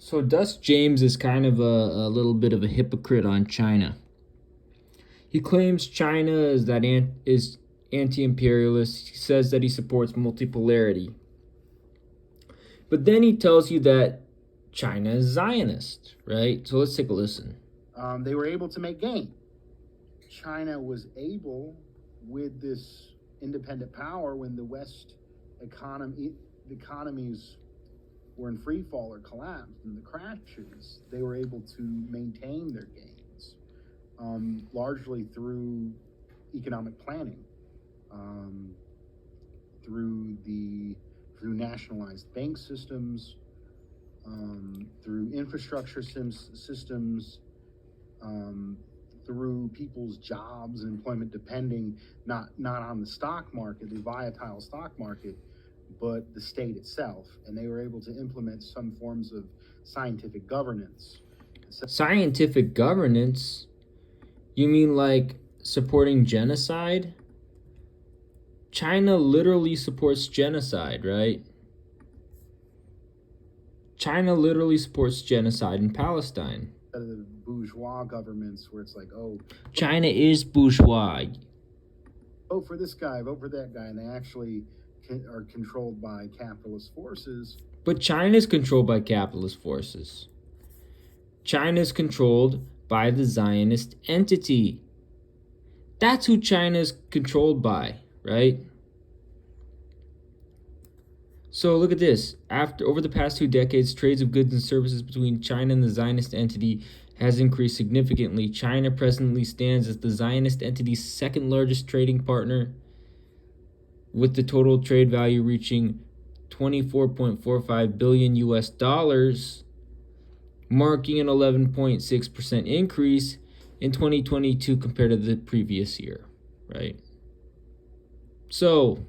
So Dust James is kind of a little bit of a hypocrite on China. He claims China is anti-imperialist. He says that he supports multipolarity. But then he tells you that China is Zionist, right? So let's take a listen. They were able to make gain. China was able, with this independent power, when the West economies were in free fall or collapsed and the crashes, they were able to maintain their gains, largely through economic planning, through nationalized bank systems, through infrastructure systems, through people's jobs and employment depending not on the stock market, the volatile stock market, but the state itself. And they were able to implement some forms of scientific governance. Scientific governance? You mean like supporting genocide? China literally supports genocide, right? China literally supports genocide in Palestine. The bourgeois governments where it's like, oh, China is bourgeois. Vote for this guy, vote for that guy, and they actually are controlled by capitalist forces. But China is controlled by capitalist forces. China is controlled by the Zionist entity. That's who China is controlled by, right? So look at this. Over the past 2 decades, trades of goods and services between China and the Zionist entity has increased significantly. China presently stands as the Zionist entity's second largest trading partner, with the total trade value reaching 24.45 billion US dollars, marking an 11.6% increase in 2022 compared to the previous year, right? So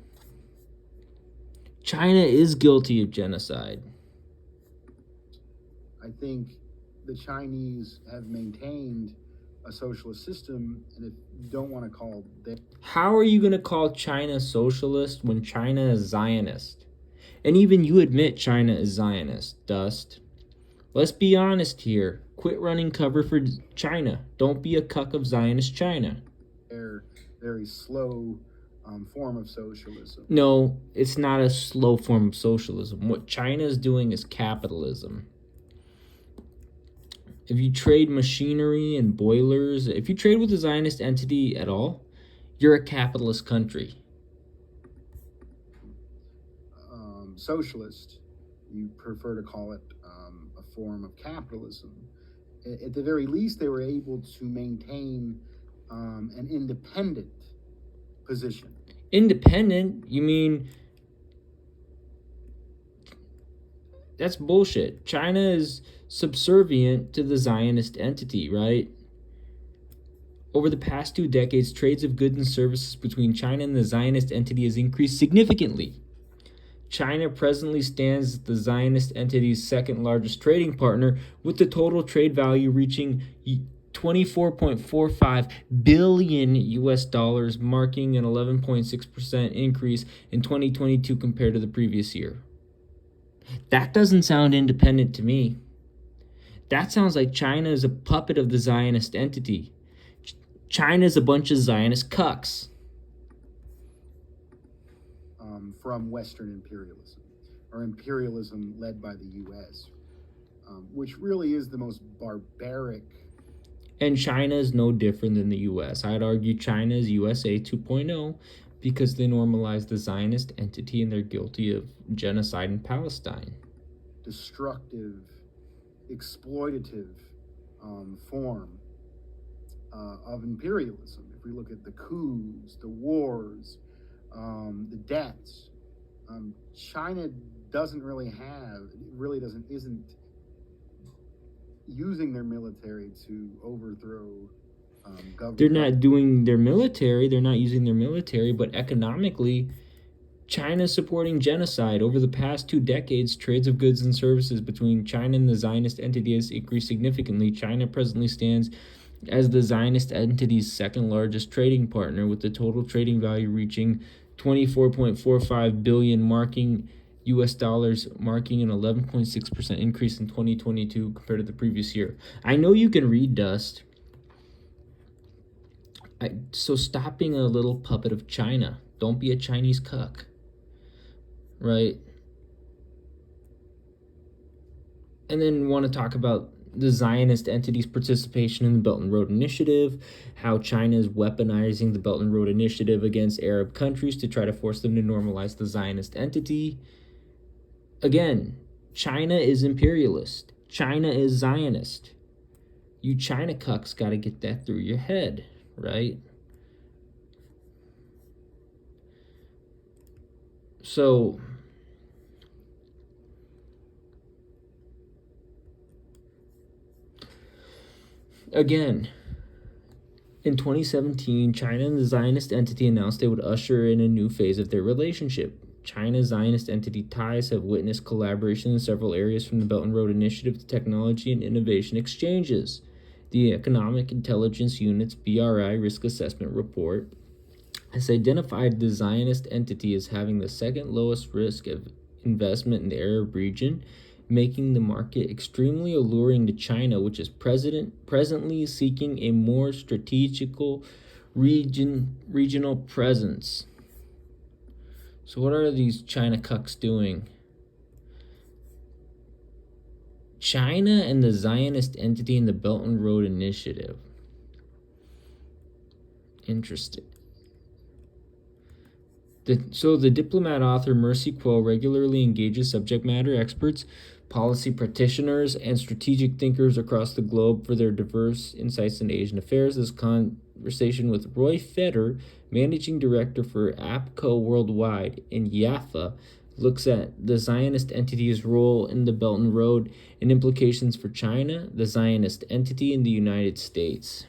China is guilty of genocide. I think the Chinese have maintained a socialist system, and if you don't want to call that... How are you going to call China socialist when China is Zionist? And even you admit China is Zionist, Dust. Let's be honest here. Quit running cover for China. Don't be a cuck of Zionist China. They're very slow form of socialism. No, it's not a slow form of socialism. What China is doing is capitalism. If you trade machinery and boilers, if you trade with a Zionist entity at all, you're a capitalist country. Socialist, you prefer to call it a form of capitalism. At the very least, they were able to maintain an independent position. Independent? You mean... That's bullshit. China is subservient to the Zionist entity, right? Over the past 2 decades, trades of goods and services between China and the Zionist entity has increased significantly. China presently stands as the Zionist entity's second largest trading partner, with the total trade value reaching 24.45 billion US dollars, marking an 11.6% increase in 2022 compared to the previous year. That doesn't sound independent to me. That sounds like China is a puppet of the Zionist entity. China is a bunch of Zionist cucks. From Western imperialism, or imperialism led by the U.S., which really is the most barbaric. And China is no different than the U.S. I'd argue China is USA 2.0 because they normalize the Zionist entity and they're guilty of genocide in Palestine. Destructive, exploitative form of imperialism. If we look at the coups, the wars, the debts, China isn't using their military to overthrow government. They're not doing their military, they're not using their military, but economically, China's supporting genocide. Over the past 2 decades, trades of goods and services between China and the Zionist entity has increased significantly. China presently stands as the Zionist entity's second largest trading partner, with the total trading value reaching 24.45 billion, marking US dollars, marking an 11.6% increase in 2022 compared to the previous year. I know you can read, Dust. So stop being a little puppet of China. Don't be a Chinese cuck. Right? And then want to talk about the Zionist entity's participation in the Belt and Road Initiative, how China is weaponizing the Belt and Road Initiative against Arab countries to try to force them to normalize the Zionist entity. Again, China is imperialist. China is Zionist. You China cucks got to get that through your head, right? So, again, in 2017, China and the Zionist entity announced they would usher in a new phase of their relationship. China's Zionist entity ties have witnessed collaboration in several areas, from the Belt and Road Initiative to technology and innovation exchanges. The Economic Intelligence Unit's BRI Risk Assessment Report has identified the Zionist entity as having the second lowest risk of investment in the Arab region, making the market extremely alluring to China, which is presently seeking a more strategical regional presence. So what are these China cucks doing? China and the Zionist entity in the Belt and Road Initiative. Interesting. The diplomat author Mercy Quill regularly engages subject matter experts, policy practitioners, and strategic thinkers across the globe for their diverse insights in Asian affairs. This conversation with Roy Feder, managing director for APCO Worldwide in Jaffa, looks at the Zionist entity's role in the Belt and Road and implications for China, the Zionist entity, and the United States.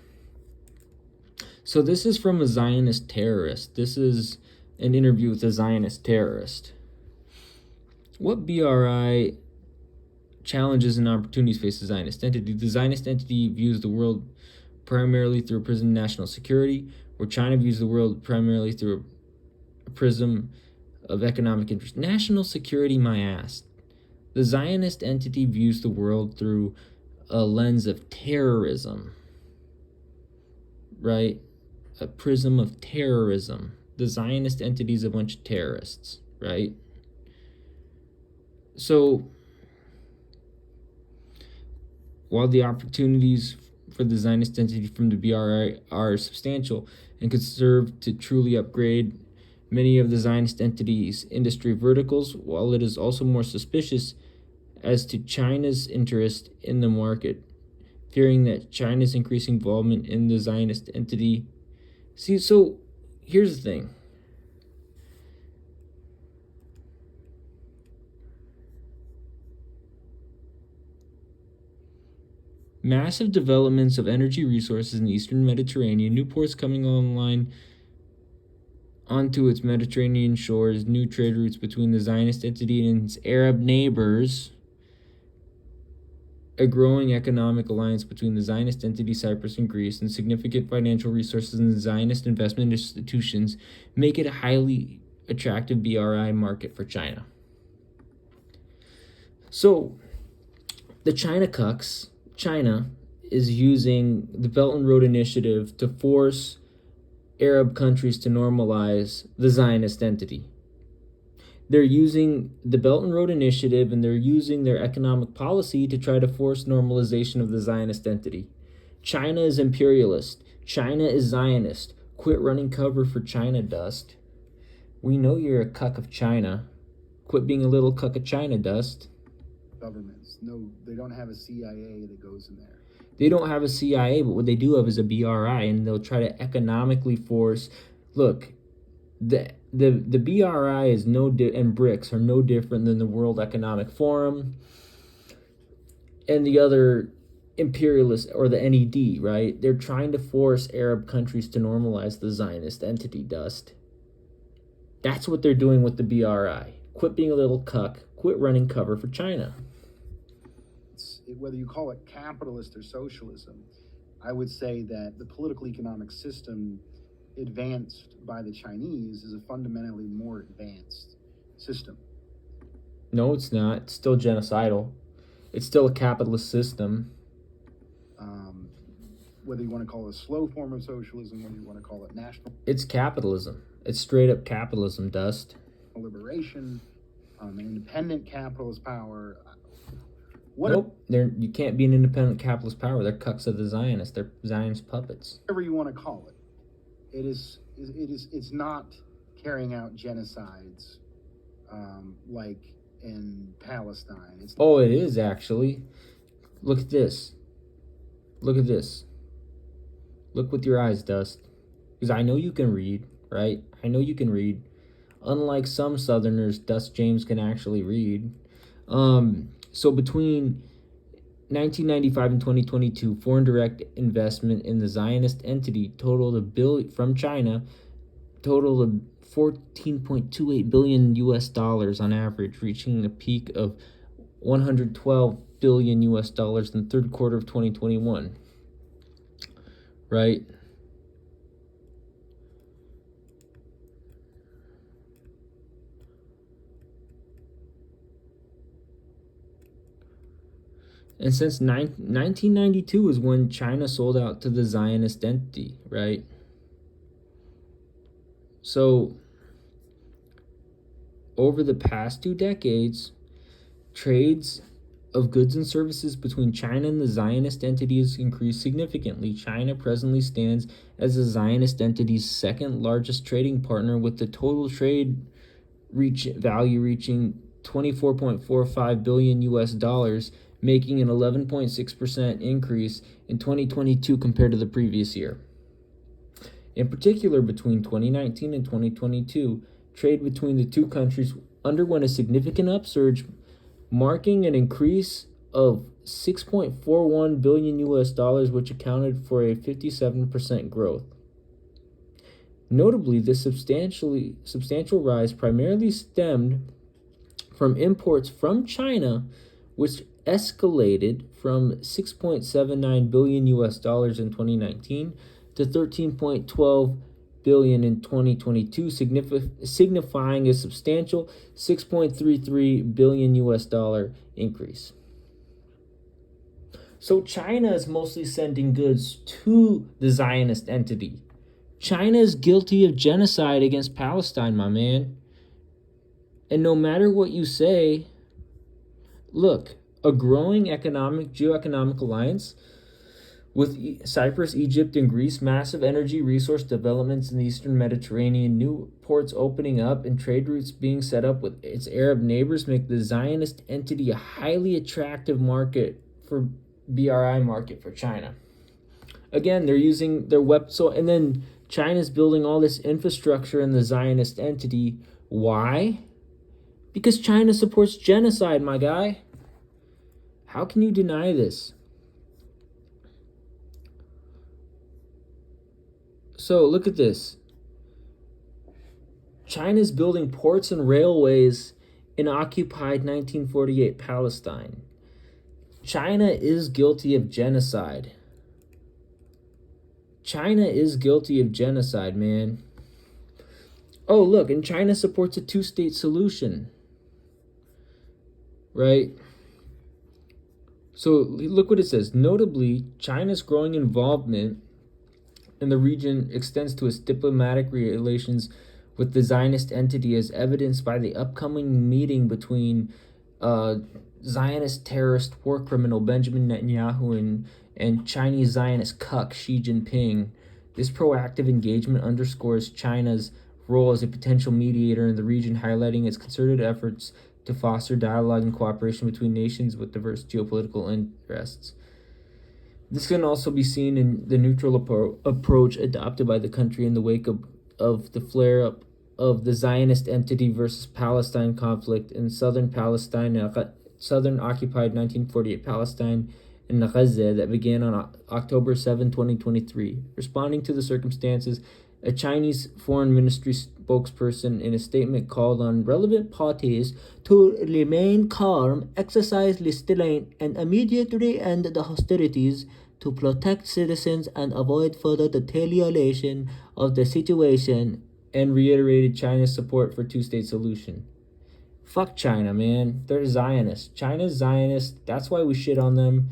So this is from a Zionist terrorist. This is an interview with a Zionist terrorist. What BRI challenges and opportunities face the Zionist entity? The Zionist entity views the world primarily through a prism of national security, where China views the world primarily through a prism of economic interest. National security, my ass. The Zionist entity views the world through a lens of terrorism, right? A prism of terrorism. The Zionist entity is a bunch of terrorists, right? So, while the opportunities for the Zionist entity from the BRI are substantial and could serve to truly upgrade many of the Zionist entity's industry verticals, while it is also more suspicious as to China's interest in the market, fearing that China's increasing involvement in the Zionist entity. See, so here's the thing. Massive developments of energy resources in the eastern Mediterranean, new ports coming online onto its Mediterranean shores, new trade routes between the Zionist entity and its Arab neighbors, a growing economic alliance between the Zionist entity, Cyprus, and Greece, and significant financial resources in the Zionist investment institutions make it a highly attractive BRI market for China. So, the China cucks, China is using the Belt and Road Initiative to force Arab countries to normalize the Zionist entity. They're using the Belt and Road Initiative and they're using their economic policy to try to force normalization of the Zionist entity. China is imperialist. China is Zionist. Quit running cover for China, Dust. We know you're a cuck of China. Quit being a little cuck of China, Dust. Governments. No, they don't have a CIA that goes in there. They don't have a CIA, but what they do have is a BRI, and they'll try to economically force. Look, the BRI is and BRICS are no different than the World Economic Forum and the other imperialist, or the NED, right? They're trying to force Arab countries to normalize the Zionist entity, Dust. That's what they're doing with the BRI. Quit being a little cuck. Quit running cover for China. Whether you call it capitalist or socialism, I would say that the political economic system advanced by the Chinese is a fundamentally more advanced system. No, it's not. It's still genocidal. It's still a capitalist system. Whether you want to call it a slow form of socialism, whether you want to call it national It's capitalism. It's straight up capitalism, Dust. liberation, an independent capitalist power. Nope, you can't be an independent capitalist power. They're cucks of the Zionists. They're Zionist puppets. Whatever you want to call it, it's not carrying out genocides like in Palestine. It is actually. Look at this. Look at this. Look with your eyes, Dust. Because I know you can read, right? I know you can read. Unlike some Southerners, Dust James can actually read. So between 1995 and 2022, foreign direct investment in the Zionist entity from China totaled of 14.28 billion US dollars on average, reaching a peak of 112 billion US dollars in the third quarter of 2021. Right? And since 1992 is when China sold out to the Zionist entity, right? So, over the past 2 decades, trades of goods and services between China and the Zionist entity has increased significantly. China presently stands as the Zionist entity's second largest trading partner, with the total trade value reaching 24.45 billion US dollars, making an 11.6% increase in 2022 compared to the previous year. In particular, between 2019 and 2022, trade between the two countries underwent a significant upsurge, marking an increase of 6.41 billion US dollars, which accounted for a 57% growth. Notably, this substantial rise primarily stemmed from imports from China, which escalated from 6.79 billion US dollars in 2019 to 13.12 billion in 2022, signifying a substantial 6.33 billion US dollar increase. So China is mostly sending goods to the Zionist entity. China is guilty of genocide against Palestine, my man. And no matter what you say, look, a growing geoeconomic alliance with Cyprus, Egypt, and Greece, massive energy resource developments in the Eastern Mediterranean, new ports opening up, and trade routes being set up with its Arab neighbors make the Zionist entity a highly attractive BRI market for China. Again, they're using their and then China's building all this infrastructure in the Zionist entity. Why? Because China supports genocide, my guy. How can you deny this? So look at this. China's building ports and railways in occupied 1948 Palestine. China is guilty of genocide. China is guilty of genocide, man. Oh, look, and China supports a two-state solution. Right? So look what it says. Notably, China's growing involvement in the region extends to its diplomatic relations with the Zionist entity, as evidenced by the upcoming meeting between Zionist terrorist war criminal Benjamin Netanyahu and Chinese Zionist cuck Xi Jinping. This proactive engagement underscores China's role as a potential mediator in the region, highlighting its concerted efforts to foster dialogue and cooperation between nations with diverse geopolitical interests. This can also be seen in the neutral approach adopted by the country in the wake of the flare-up of the Zionist entity versus Palestine conflict in southern occupied 1948 Palestine and Gaza that began on October 7, 2023. Responding to the circumstances, a Chinese foreign ministry spokesperson in a statement called on relevant parties to remain calm, exercise restraint, and immediately end the hostilities to protect citizens and avoid further deterioration of the situation, and reiterated China's support for two-state solution. Fuck China, man. They're Zionist. China's Zionist. That's why we shit on them.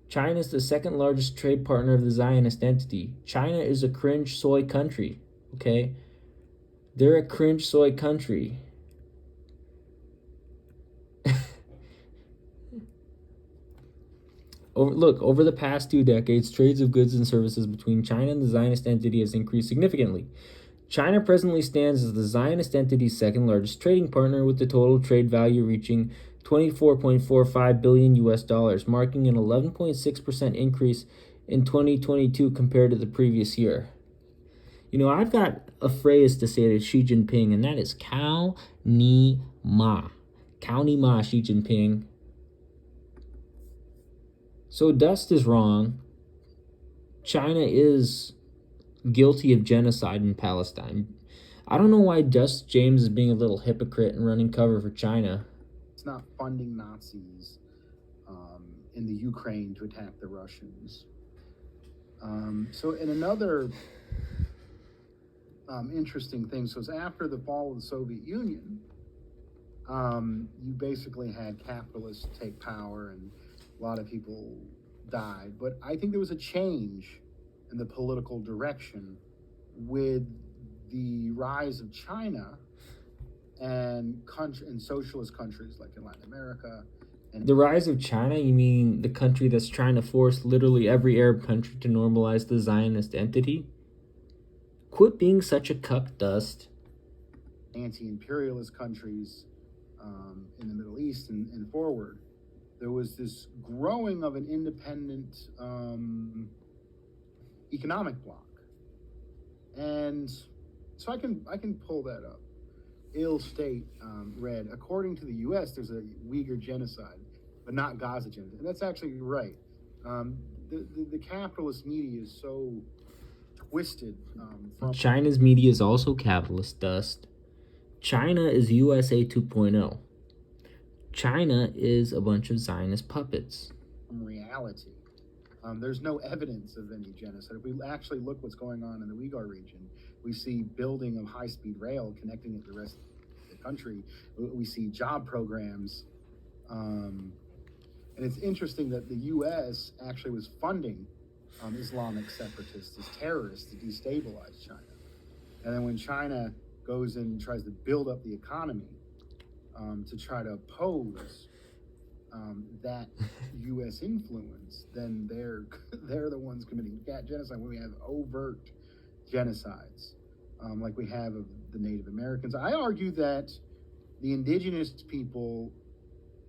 China is the second largest trade partner of the Zionist entity. China is a cringe soy country, okay? They're a cringe soy country. Over the past 2 decades, trades of goods and services between China and the Zionist entity has increased significantly. China presently stands as the Zionist entity's second largest trading partner, with the total trade value reaching 24.45 billion US dollars, marking an 11.6% increase in 2022 compared to the previous year. You know, I've got a phrase to say to Xi Jinping, and that is Kao Ni Ma. Kao Ni Ma, Xi Jinping. So Dust is wrong. China is guilty of genocide in Palestine. I don't know why Dust James is being a little hypocrite and running cover for China. It's not funding Nazis in the Ukraine to attack the Russians. So in another interesting thing, so it's after the fall of the Soviet Union, you basically had capitalists take power and a lot of people died. But I think there was a change in the political direction with the rise of China and socialist countries like in Latin America. And the rise of China, you mean the country that's trying to force literally every Arab country to normalize the Zionist entity? Quit being such a cuck, Dust. Anti-imperialist countries in the Middle East and forward, there was this growing of an independent economic bloc. And so I can pull that up. Ill State read, according to the U.S., there's a Uyghur genocide, but not Gaza genocide. And that's actually right. The capitalist media is so twisted. China's media is also capitalist, Dust. China is USA 2.0. China is a bunch of Zionist puppets. Reality. There's no evidence of any genocide. If we actually look what's going on in the Uyghur region, we see building of high-speed rail connecting it to the rest of the country. We see job programs. And it's interesting that the U.S. actually was funding Islamic separatists as terrorists to destabilize China. And then when China goes in and tries to build up the economy to try to oppose that U.S. influence, then they're the ones committing genocide. When we have overt genocides, like we have of the Native Americans, I argue that the indigenous people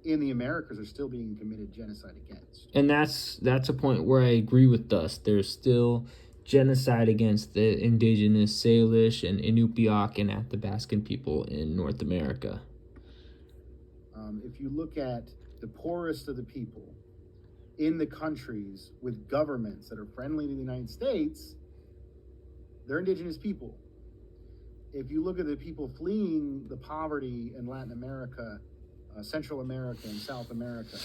in the Americas are still being committed genocide against. And that's a point where I agree with Dust. There's still genocide against the indigenous Salish and Inupiaq and Athabascan people in North America. If you look at the poorest of the people in the countries with governments that are friendly to the United States, they're indigenous people. If you look at the people fleeing the poverty in Latin America, Central America, and South America,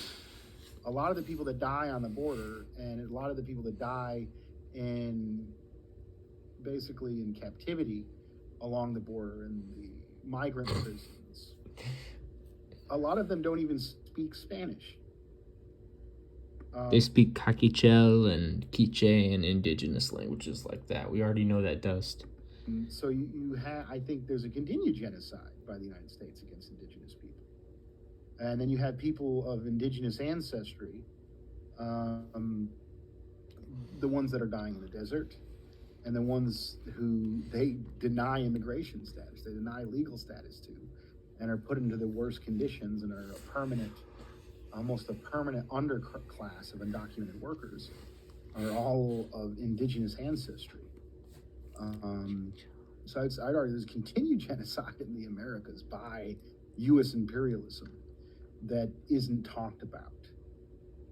a lot of the people that die on the border and a lot of the people that die basically in captivity along the border in the migrant prisons, a lot of them don't even speak Spanish. They speak Caquichel and Quiche and indigenous languages like that. We already know that, Dust. So you have, I think there's a continued genocide by the United States against indigenous people. And then you have people of indigenous ancestry, the ones that are dying in the desert, and the ones who they deny immigration status, they deny legal status to, and are put into the worst conditions and are almost a permanent underclass of undocumented workers, are all of indigenous ancestry. So I'd argue there's continued genocide in the Americas by U.S. imperialism that isn't talked about.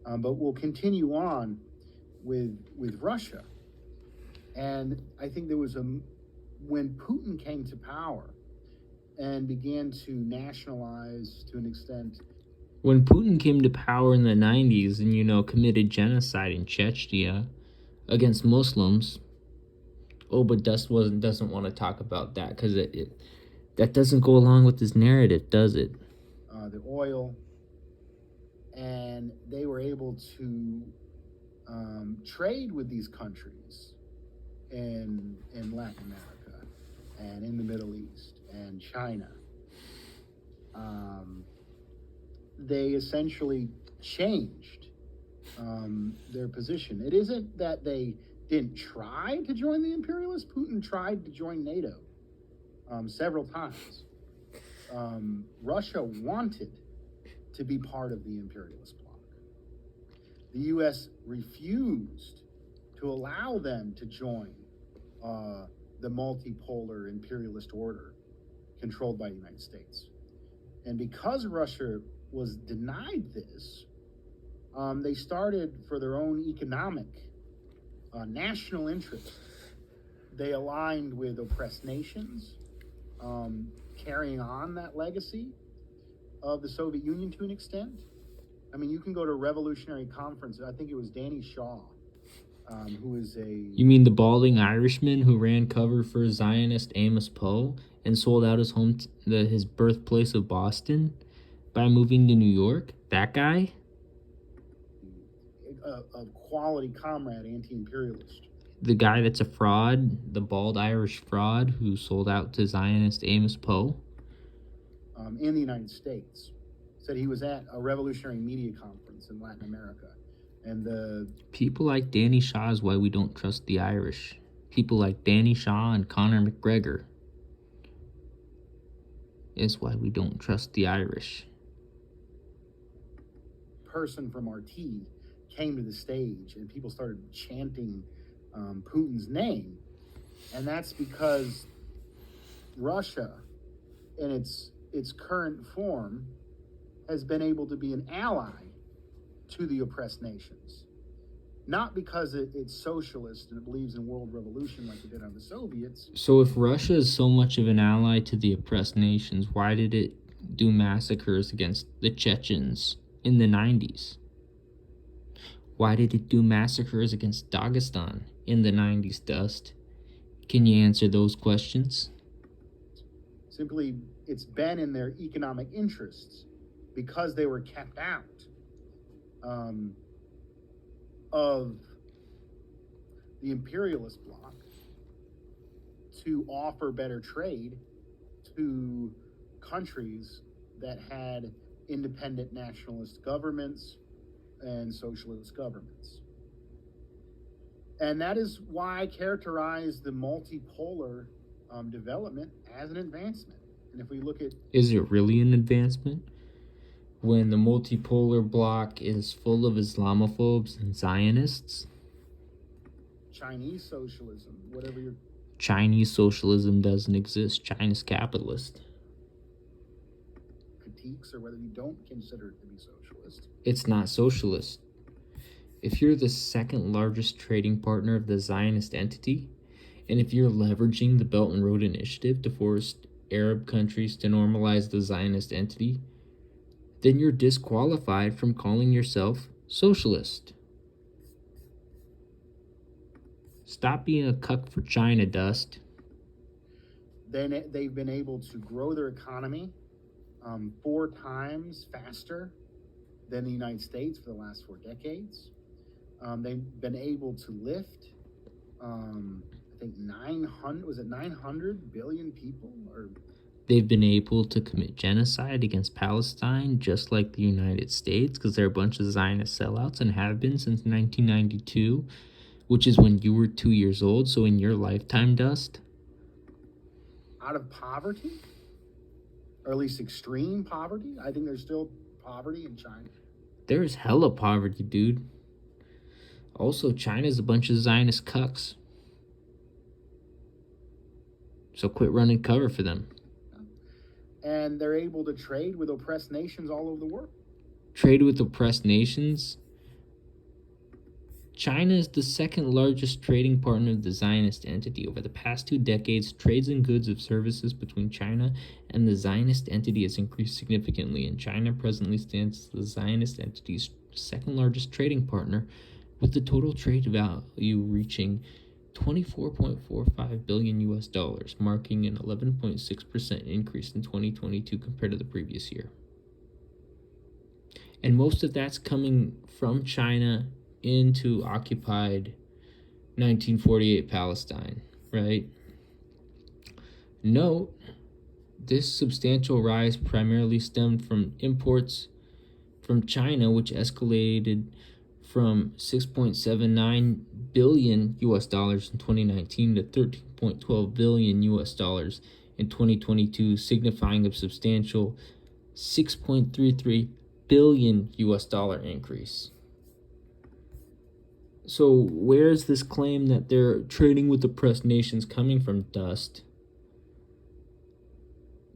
But we'll continue on with Russia. And I think there was when Putin came to power and began to nationalize to an extent. When Putin came to power in the 90s and, committed genocide in Chechnya against Muslims, but Dust doesn't want to talk about that because that doesn't go along with his narrative, does it? the oil, and they were able to trade with these countries in Latin America and in the Middle East and China. They essentially changed their position. It isn't that they didn't try to join the imperialists. Putin tried to join NATO several times. Russia wanted to be part of the imperialist bloc. The U.S. refused to allow them to join the multipolar imperialist order controlled by the United States. And because Russia was denied this, they started, for their own economic national interest, they aligned with oppressed nations, carrying on that legacy of the Soviet Union to an extent. I mean, you can go to a revolutionary conference. I think it was Danny Shaw, who is a... You mean the balding Irishman who ran cover for Zionist Amos Poe and sold out his his birthplace of Boston by moving to New York? That guy? A quality comrade, anti-imperialist. The guy that's a fraud, the bald Irish fraud who sold out to Zionist Amos Poe? In the United States. Said he was at a revolutionary media conference in Latin America. And the people like Danny Shaw is why we don't trust the Irish. People like Danny Shaw and Conor McGregor is why we don't trust the Irish. Person from RT came to the stage and people started chanting Putin's name. And that's because Russia, in its current form, has been able to be an ally to the oppressed nations. Not because it's socialist and it believes in world revolution like it did on the Soviets. So if Russia is so much of an ally to the oppressed nations, why did it do massacres against the Chechens in the 90s? Why did it do massacres against Dagestan in the 90s, Dust? Can you answer those questions? Simply, it's been in their economic interests because they were kept out of the imperialist bloc to offer better trade to countries that had independent nationalist governments and socialist governments. And that is why I characterize the multipolar development as an advancement. And if we look at... Is it really an advancement? When the multipolar bloc is full of Islamophobes and Zionists? Chinese socialism, whatever your... Chinese socialism doesn't exist. China's capitalist. Critiques, or whether you don't consider it to be socialist. It's not socialist. If you're the second largest trading partner of the Zionist entity, and if you're leveraging the Belt and Road Initiative to force Arab countries to normalize the Zionist entity, then you're disqualified from calling yourself socialist. Stop being a cuck for China, Dust. Then they've been able to grow their economy 4 times faster than the United States for the last 4 decades. They've been able to lift, I think 900 billion people? Or they've been able to commit genocide against Palestine just like the United States because they're a bunch of Zionist sellouts and have been since 1992, which is when you were 2 years old, so in your lifetime, Dust. Out of poverty? Or at least extreme poverty? I think there's still poverty in China. There's hella poverty, dude. Also, China's a bunch of Zionist cucks. So quit running cover for them. And they're able to trade with oppressed nations all over the world. Trade with oppressed nations? China is the second largest trading partner of the Zionist entity. Over the past 2 decades, trades in goods and services between China and the Zionist entity has increased significantly, and China presently stands as the Zionist entity's second largest trading partner, with the total trade value reaching $24.45 billion US dollars, marking an 11.6% increase in 2022 compared to the previous year. And most of that's coming from China into occupied 1948 Palestine, right? Note, this substantial rise primarily stemmed from imports from China, which escalated from 6.79 billion US dollars in 2019 to 13.12 billion US dollars in 2022, signifying a substantial 6.33 billion US dollar increase. So where's this claim that they're trading with oppressed nations coming from, Dust?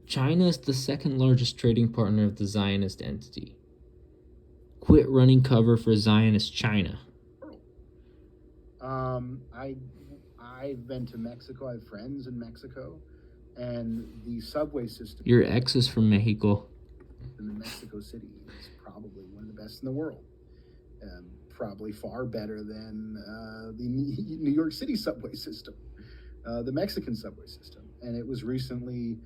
China is the second largest trading partner of the Zionist entity. Quit running cover for Zionist China. I've been to Mexico. I have friends in Mexico, and the subway system. Your ex is from Mexico. In the Mexico City is probably one of the best in the world. Probably far better than the New York City subway system, the Mexican subway system. And it was recently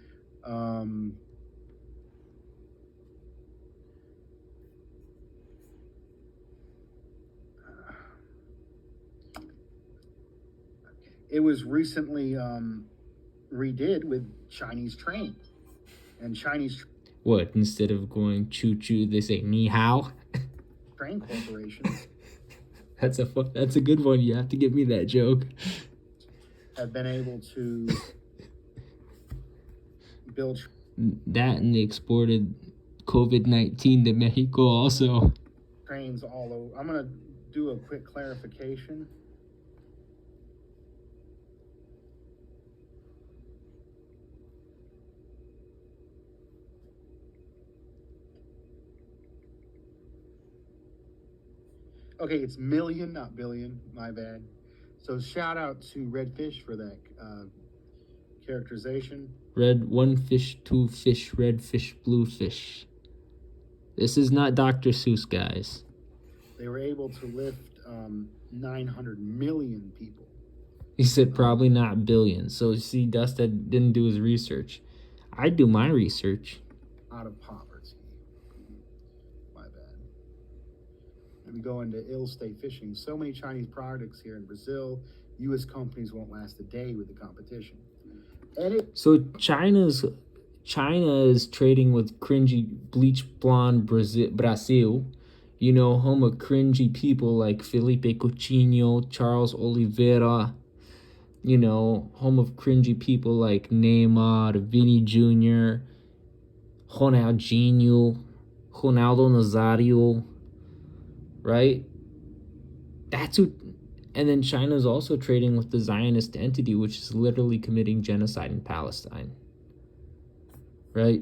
redid with Chinese train. And Chinese what, instead of going choo choo, they say ni hao? Train corporations. That's a good one. You have to give me that joke. Have been able to build that, and they exported COVID-19 to Mexico also. Trains all over. I'm gonna do a quick clarification. Okay, it's million, not billion. My bad. So shout out to Redfish for that characterization. Red, one fish, two fish, red fish, blue fish. This is not Dr. Seuss, guys. They were able to lift 900 million people. He said probably not billion. So see, Dustin didn't do his research. I do my research. Out of poverty. We go into ill-state fishing. So many Chinese products here in Brazil. U.S. companies won't last a day with the competition. So China is trading with cringy bleach blonde Brazil. You know, home of cringy people like Felipe Coutinho, Charles Oliveira. You know, home of cringy people like Neymar, Vini Jr., Ronaldinho, Ronaldo Nazario. Right? That's who. And then China's also trading with the Zionist entity, which is literally committing genocide in Palestine. Right?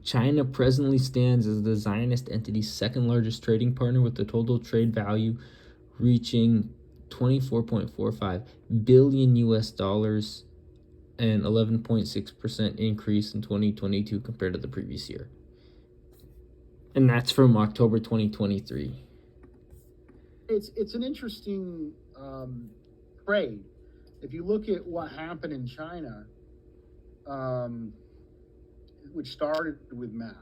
China presently stands as the Zionist entity's second largest trading partner, with the total trade value reaching 24.45 billion US dollars, and 11.6% increase in 2022 compared to the previous year. And that's from October 2023. It's an interesting trade. If you look at what happened in China, which started with Mao,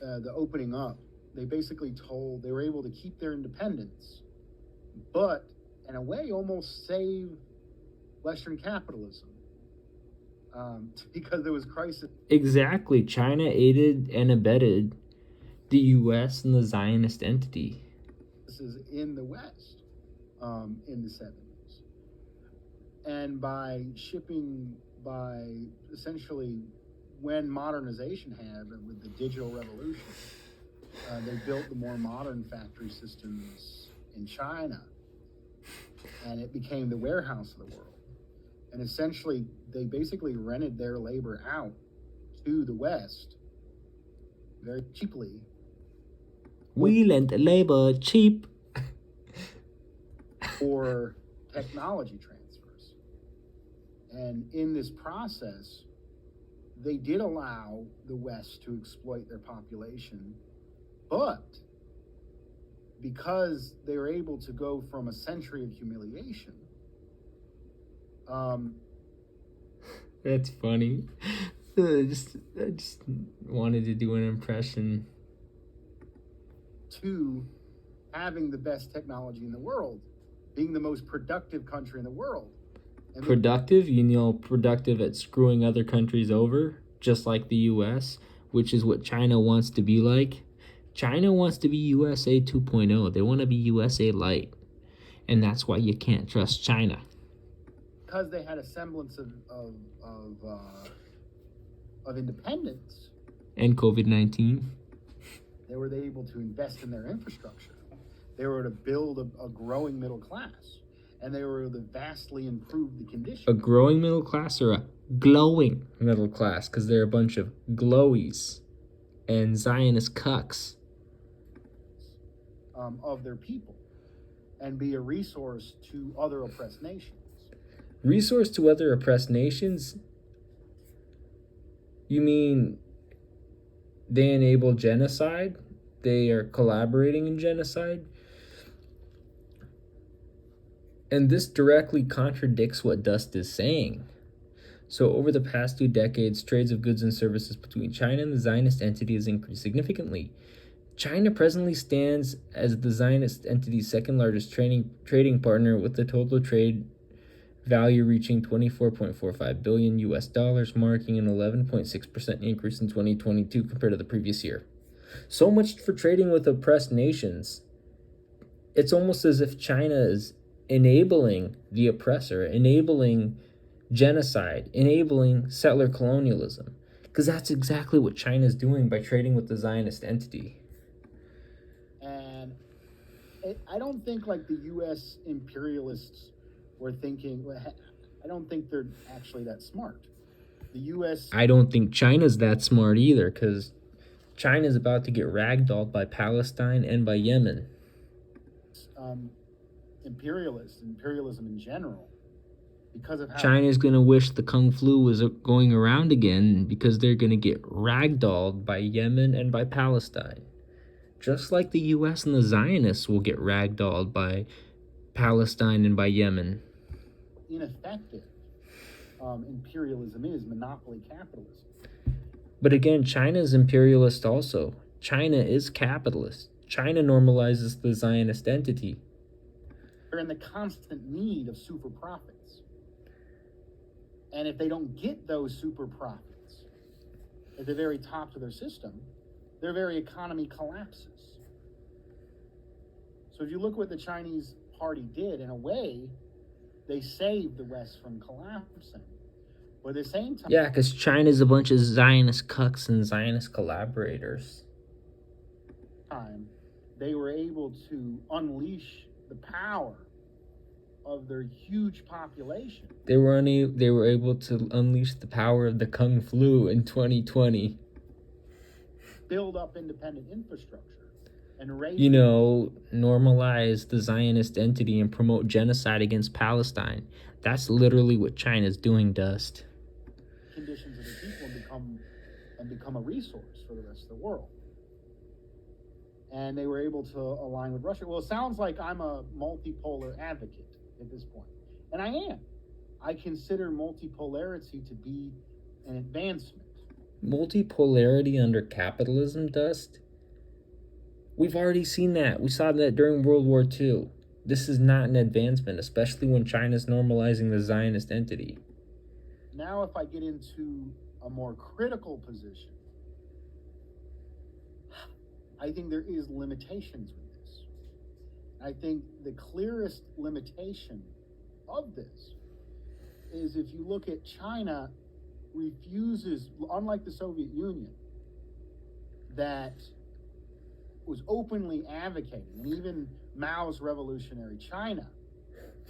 the opening up, they basically they were able to keep their independence, but in a way almost save Western capitalism. Because there was crisis. Exactly. China aided and abetted the U.S. and the Zionist entity. This is in the West in the 70s. And by essentially when modernization happened with the digital revolution, they built the more modern factory systems in China, and it became the warehouse of the world. And essentially, they basically rented their labor out to the West very cheaply. We lent labor cheap. For technology transfers. And in this process, they did allow the West to exploit their population, but because they were able to go from a century of humiliation. That's funny. I just wanted to do an impression. To having the best technology in the world, being the most productive country in the world. And Productive, productive at screwing other countries over, just like the US, which is what China wants to be like. China wants to be USA 2.0. They want to be USA light. And that's why you can't trust China. Because they had a semblance of independence. And COVID-19. They were able to invest in their infrastructure. They were to build a growing middle class. And they were able to vastly improve the conditions. A growing middle class or a glowing middle class? Because they're a bunch of glowies and Zionist cucks. Of their people. And be a resource to other oppressed nations. Resource to other oppressed nations? You mean they enable genocide? They are collaborating in genocide? And this directly contradicts what Dust is saying. So over the past 2 decades, trades of goods and services between China and the Zionist entity has increased significantly. China presently stands as the Zionist entity's second largest trading partner, with the total trade value reaching $24.45 billion US dollars, marking an 11.6% increase in 2022 compared to the previous year. So much for trading with oppressed nations. It's almost as if China is enabling the oppressor, enabling genocide, enabling settler colonialism, because that's exactly what China is doing by trading with the Zionist entity. And I don't think like the U.S. imperialists were thinking. I don't think they're actually that smart. The U.S. I don't think China's that smart either, because China's about to get ragdolled by Palestine and by Yemen. Imperialism in general, because of how China's going to wish the Kung Flu was going around again, because they're going to get ragdolled by Yemen and by Palestine. Just like the U.S. and the Zionists will get ragdolled by Palestine and by Yemen. Ineffective imperialism is monopoly capitalism. But again, China's imperialist also. China is capitalist. China normalizes the Zionist entity. They're in the constant need of super profits. And if they don't get those super profits at the very top of their system, their very economy collapses. So if you look what the Chinese party did, in a way, they saved the West from collapsing. But at the same time... Yeah, because China's a bunch of Zionist cucks and Zionist collaborators. They were able to unleash the power of their huge population. They were able to unleash the power of the Kung Flu in 2020. Build up independent infrastructure and raise... normalize the Zionist entity and promote genocide against Palestine. That's literally what China's doing, Dust. Conditions of the people and become a resource for the rest of the world. And they were able to align with Russia. Well, it sounds like I'm a multipolar advocate at this point. And I am. I consider multipolarity to be an advancement. Multipolarity under capitalism, Dust? We've already seen that. We saw that during World War II. This is not an advancement, especially when China's normalizing the Zionist entity. Now, if I get into a more critical position, I think there is limitations with this. I think the clearest limitation of this is if you look at China refuses, unlike the Soviet Union, that was openly advocating, and even Mao's revolutionary China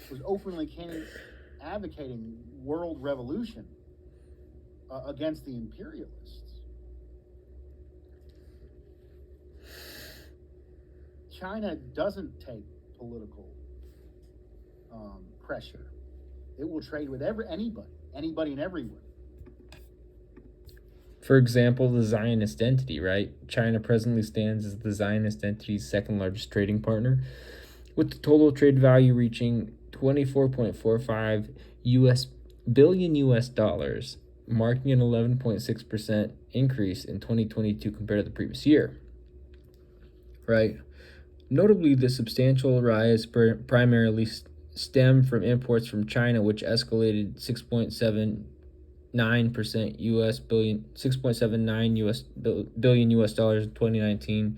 was openly advocating world revolution against the imperialists. China doesn't take political pressure. It will trade with anybody and everyone. For example, the Zionist entity, right? China presently stands as the Zionist entity's second largest trading partner, with the total trade value reaching $24.45 billion US dollars, marking an 11.6% increase in 2022 compared to the previous year. Right? Notably, the substantial rise primarily stemmed from imports from China, which escalated 6.79% billion US dollars in 2019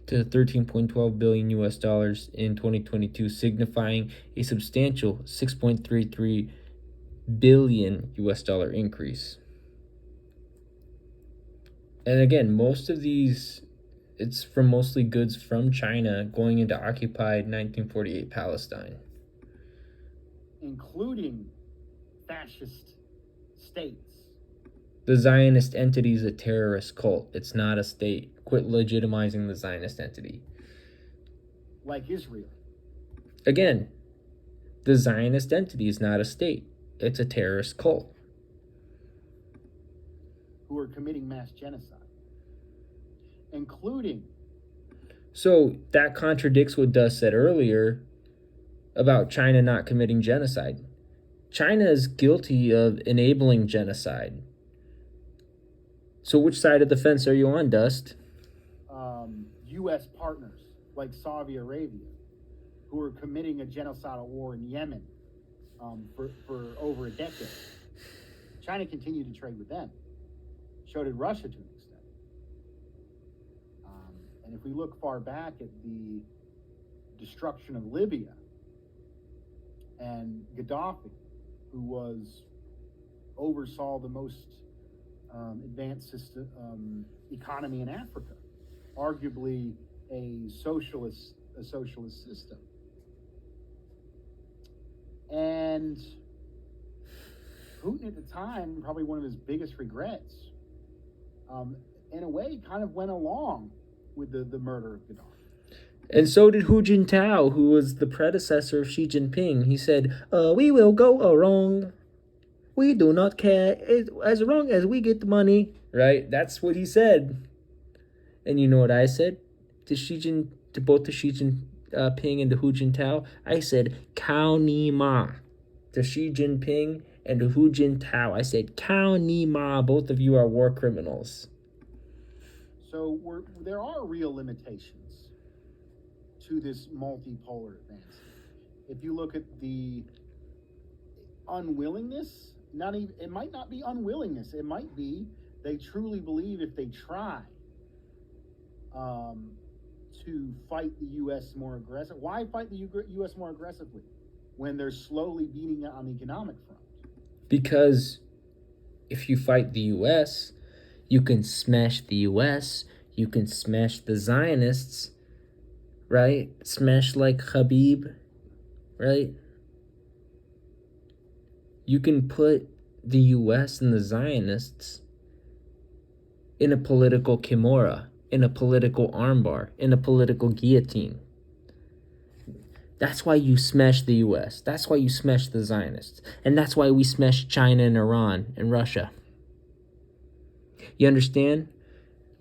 to 13.12 billion US dollars in 2022, signifying a substantial 6.33 billion US dollar increase. And again, most of these, it's from mostly goods from China going into occupied 1948 Palestine, including fascist states. The Zionist entity is a terrorist cult. It's not a state. Quit legitimizing the Zionist entity. Like Israel. Again, the Zionist entity is not a state. It's a terrorist cult. Who are committing mass genocide. Including. So that contradicts what Dust said earlier about China not committing genocide. China is guilty of enabling genocide. So which side of the fence are you on, Dust? U.S. partners like Saudi Arabia, who are committing a genocidal war in Yemen for over a decade. China continued to trade with them. So did Russia to an extent. And if we look far back at the destruction of Libya and Gaddafi, who oversaw the most advanced economy in Africa, arguably a socialist system. And Putin at the time, probably one of his biggest regrets, in a way, kind of went along with the murder of Gaddafi. And so did Hu Jintao, who was the predecessor of Xi Jinping. He said, we will go wrong. We do not care as long as we get the money. Right? That's what he said. And you know what I said to both the Xi Jinping and to Hu Jintao? I said, Kao Ni Ma. To Xi Jinping and to Hu Jintao, I said, Kao Ni Ma. Both of you are war criminals. So there are real limitations to this multipolar advancement. If you look at the unwillingness, it might not be unwillingness. It might be they truly believe if they try to fight the U.S. more aggressive. Why fight the U.S. more aggressively when they're slowly beating it on the economic front? Because if you fight the U.S., you can smash the U.S., you can smash the Zionists, right? Smash like Habib, right? You can put the U.S. and the Zionists in a political kimura, in a political armbar, in a political guillotine. That's why you smash the U.S. That's why you smash the Zionists. And that's why we smash China and Iran and Russia. You understand?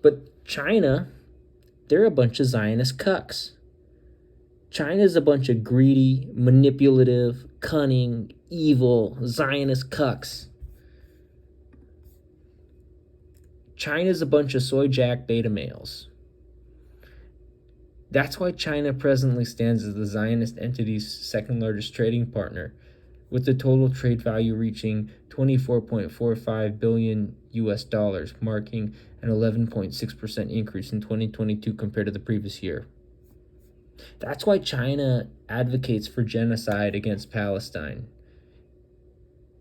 But China, they're a bunch of Zionist cucks. China's a bunch of greedy, manipulative, cunning, evil, Zionist cucks. China's a bunch of soy jack beta males. That's why China presently stands as the Zionist entity's second largest trading partner, with the total trade value reaching 24.45 billion US dollars, marking an 11.6% increase in 2022 compared to the previous year. That's why China advocates for genocide against Palestine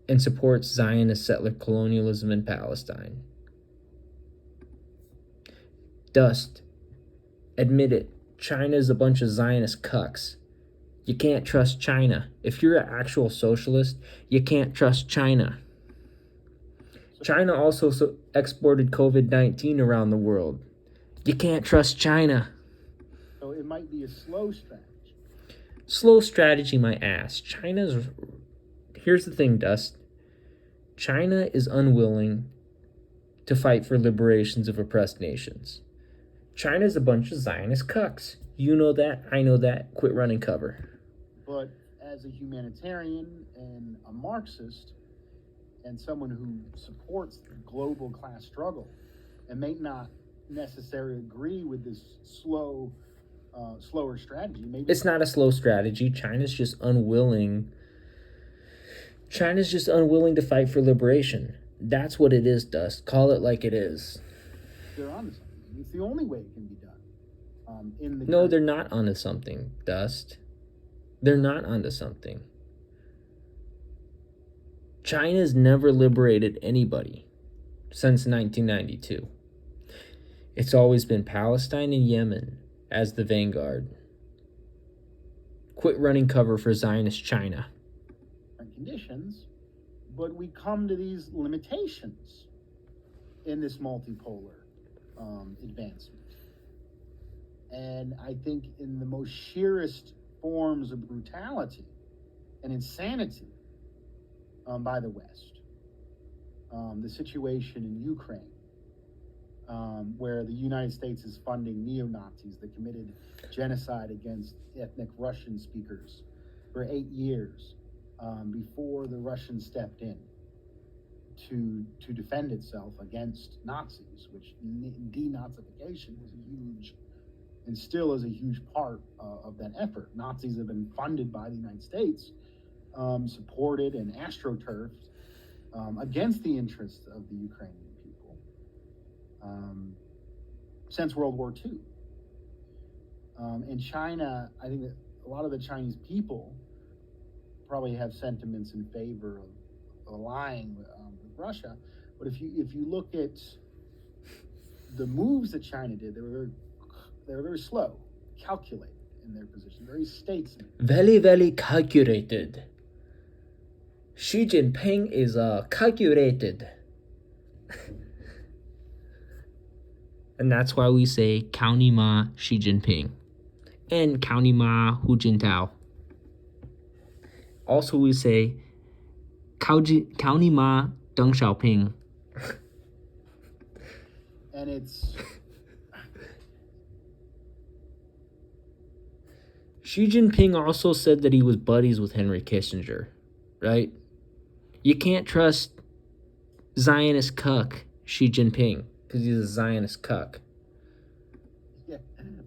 and supports Zionist settler colonialism in Palestine. Dust, admit it, China's a bunch of Zionist cucks. You can't trust China. If you're an actual socialist, you can't trust China. China also exported COVID-19 around the world. You can't trust China. So it might be a slow strategy. Slow strategy, my ass. Here's the thing, Dust. China is unwilling to fight for liberations of oppressed nations. China's a bunch of Zionist cucks. You know that. I know that. Quit running cover. But as a humanitarian and a Marxist and someone who supports the global class struggle and may not necessarily agree with this slower strategy. Maybe It's not a slow strategy. China's just unwilling. China's just unwilling to fight for liberation. That's what it is, Dust. Call it like it is. they're onto something. It's the only way it can be done. No, they're not onto something, Dust. They're not onto something. China's never liberated anybody since 1992. It's always been Palestine and Yemen as the vanguard. Quit running cover for Zionist China. Conditions, but we come to these limitations in this multipolar advancement. And I think in the most sheerest forms of brutality and insanity by the West, the situation in Ukraine, where the United States is funding neo-Nazis that committed genocide against ethnic Russian speakers for 8 years before the Russians stepped in to defend itself against Nazis, which denazification was a huge and still is a huge part of that effort. Nazis have been funded by the United States, supported and astroturfed against the interests of the Ukrainian people since World War II. In China, I think that a lot of the Chinese people probably have sentiments in favor of allying with Russia, but if you look at the moves that China did, they were very slow, calculated in their position, very statesman. Very, very calculated. Xi Jinping is calculated. And that's why we say County Ma Xi Jinping and County Ma Hu Jintao. Also, we say County Ma Deng Xiaoping. And it's Xi Jinping also said that he was buddies with Henry Kissinger, right? You can't trust Zionist cuck Xi Jinping because he's a Zionist cuck. Yeah,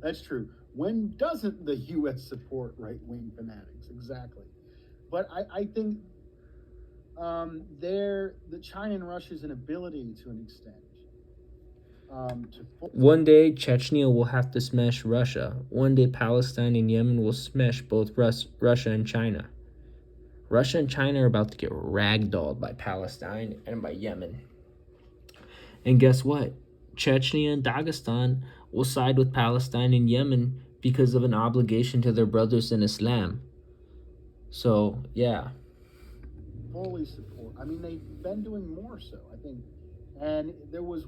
that's true. When doesn't the U.S. support right-wing fanatics? Exactly. But I think the China and Russia's inability to an extent one day Chechnya will have to smash Russia. One day Palestine and Yemen will smash both Russia and China. Russia and China are about to get ragdolled by Palestine and by Yemen. And guess what? Chechnya and Dagestan will side with Palestine and Yemen because of an obligation to their brothers in Islam. So, yeah. Fully support. I mean, they've been doing more so, I think. And there was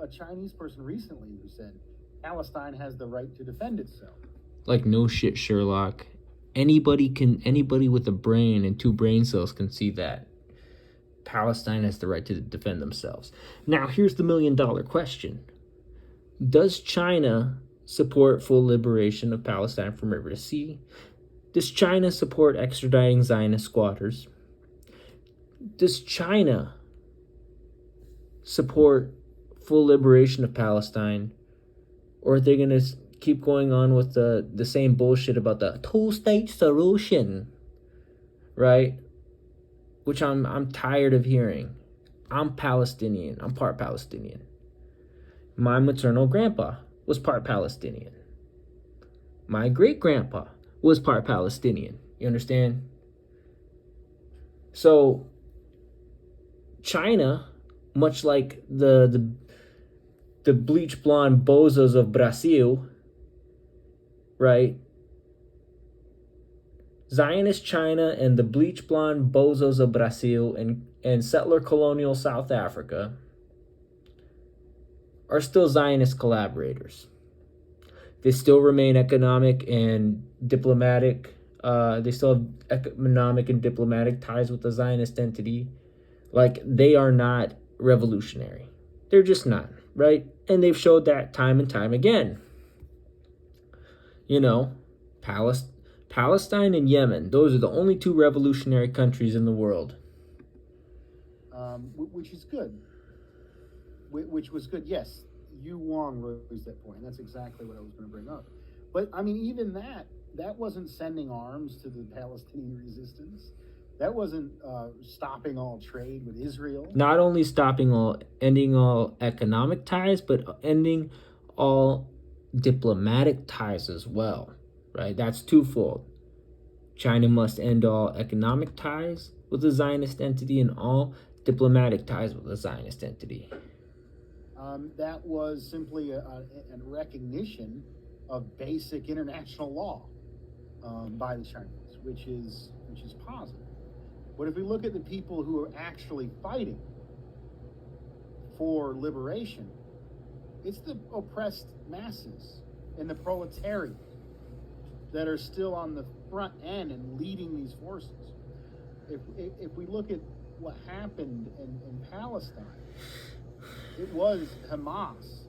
a Chinese person recently who said Palestine has the right to defend itself. Like, no shit, Sherlock. Anybody with a brain and 2 brain cells can see that. Palestine has the right to defend themselves. Now, here's the $1 million question. Does China support full liberation of Palestine from river to sea? Does China support extraditing Zionist squatters? Does China support full liberation of Palestine? Or are they going to keep going on with the same bullshit about the 2-state solution? Right? Which I'm tired of hearing. I'm Palestinian. I'm part Palestinian. My maternal grandpa was part Palestinian. My great-grandpa was part Palestinian. You understand? So, China, much like the bleach blonde bozos of Brazil, right? Zionist China and the bleach blonde bozos of Brazil and settler colonial South Africa are still Zionist collaborators. They still remain economic and diplomatic. They still have economic and diplomatic ties with the Zionist entity. Like, they are not revolutionary. They're just not, right? And they've showed that time and time again. You know, Palestine and Yemen, those are the only 2 revolutionary countries in the world. which is good. Which was good. Yes, Yu Wong raised that point. That's exactly what I was going to bring up. But I mean, even that wasn't sending arms to the Palestinian resistance. That wasn't stopping all trade with Israel. Not only ending all economic ties, but ending all diplomatic ties as well, right? That's twofold. China must end all economic ties with the Zionist entity and all diplomatic ties with the Zionist entity. That was simply a recognition of basic international law by the Chinese, which is positive. But if we look at the people who are actually fighting for liberation, it's the oppressed masses and the proletariat that are still on the front end and leading these forces. If we look at what happened in Palestine, it was Hamas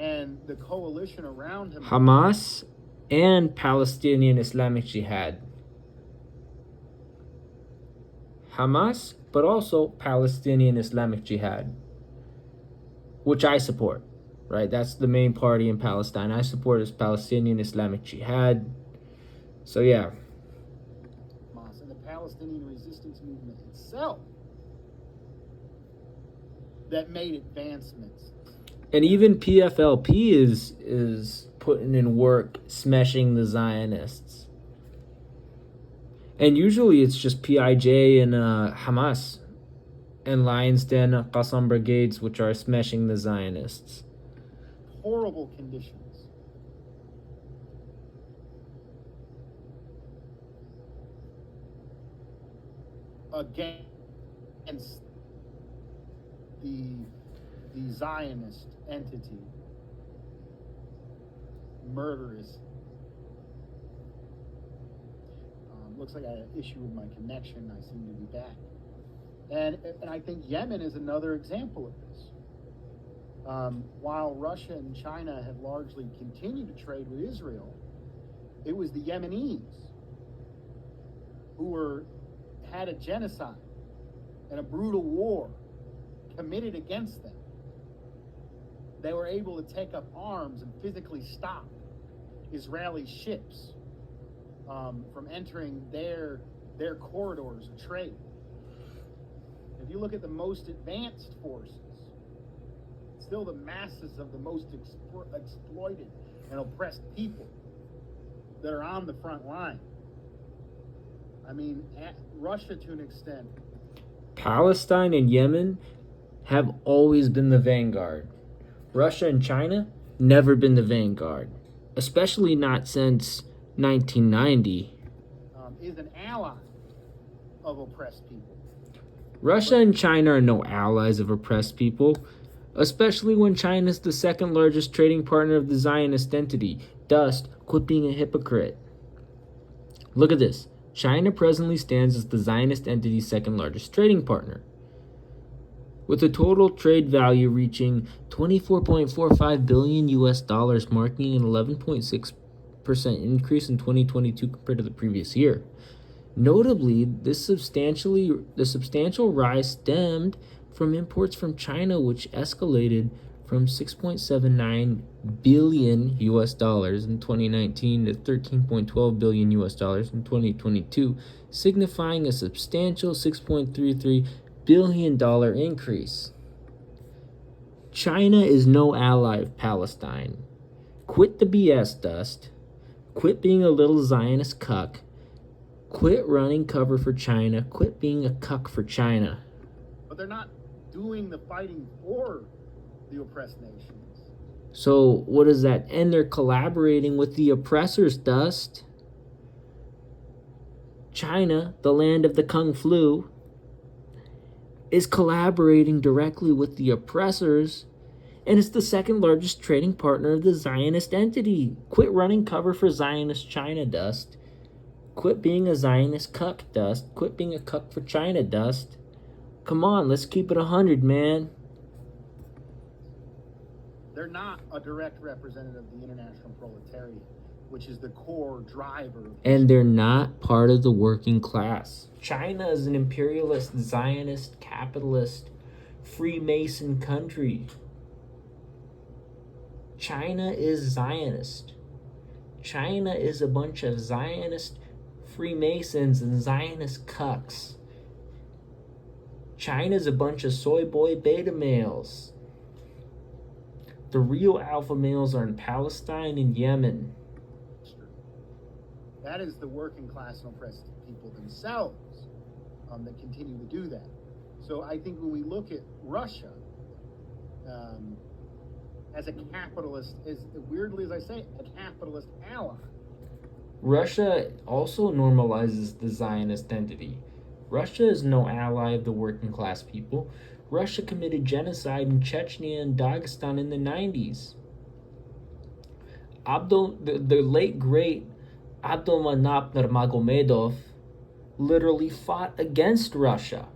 and the coalition around Hamas and Palestinian Islamic Jihad. Hamas, but also Palestinian Islamic Jihad, which I support, right? That's the main party in Palestine. I support is Palestinian Islamic Jihad. So yeah. Hamas and the Palestinian resistance movement itself that made advancements. And even PFLP is putting in work smashing the Zionists. And usually it's just PIJ and Hamas and Lions Den, Qassam brigades, which are smashing the Zionists. Horrible conditions. Against the Zionist entity, murderous. Looks like I had an issue with my connection. I seem to be back. And I think Yemen is another example of this. While Russia and China have largely continued to trade with Israel, it was the Yemenis who had a genocide and a brutal war committed against them. They were able to take up arms and physically stop Israeli ships from entering their corridors of trade. If you look at the most advanced forces, still the masses of the most exploited and oppressed people that are on the front line. I mean, Russia to an extent. Palestine and Yemen have always been the vanguard. Russia and China never been the vanguard, especially not since 1990. Is an ally of oppressed people. Russia and China are no allies of oppressed people, especially when China is the second largest trading partner of the Zionist entity. Dust, quit being a hypocrite. Look at this. China presently stands as the Zionist entity's second largest trading partner, with a total trade value reaching $24.45 billion US dollars, marking an 11.6% increase in 2022 compared to the previous year. Notably, the substantial rise stemmed from imports from China, which escalated from 6.79 billion US dollars in 2019 to 13.12 billion US dollars in 2022, signifying a substantial $6.33 billion increase. China is no ally of Palestine. Quit the BS, Dust. Quit being a little Zionist cuck. Quit running cover for China. Quit being a cuck for China. But they're not doing the fighting for the oppressed nations. So what is that? And they're collaborating with the oppressors, Dust. China, the land of the Kung Flu, is collaborating directly with the oppressors, and it's the second largest trading partner of the Zionist entity. Quit running cover for Zionist China, Dust. Quit being a Zionist cuck, Dust. Quit being a cuck for China, Dust. Come on, let's keep it 100, man. They're not a direct representative of the international proletariat. which is the core driver. And they're not part of the working class. China is an imperialist, Zionist, capitalist, Freemason country. China is Zionist. China is a bunch of Zionist Freemasons and Zionist cucks. China's a bunch of soy boy beta males. The real alpha males are in Palestine and Yemen. That is the working class and oppressed people themselves that continue to do that. So I think when we look at Russia as a capitalist, as weirdly as I say, a capitalist ally. Russia also normalizes the Zionist entity. Russia is no ally of the working class people. Russia committed genocide in Chechnya and Dagestan in the 90s. The late great Abdulmanap Nurmagomedov literally fought against Russia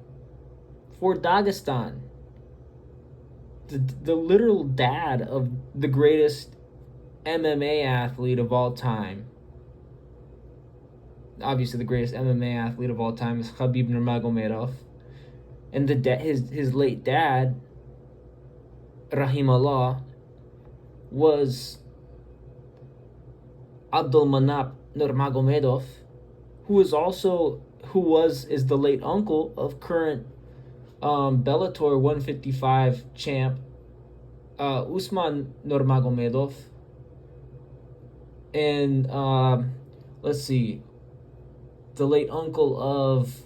for Dagestan. The literal dad of the greatest MMA athlete of all time. Obviously, the greatest MMA athlete of all time is Khabib Nurmagomedov. And his late dad, Rahimullah, was Abdulmanap Nurmagomedov, who is the late uncle of current Bellator 155 champ Usman Nurmagomedov. And let's see, the late uncle of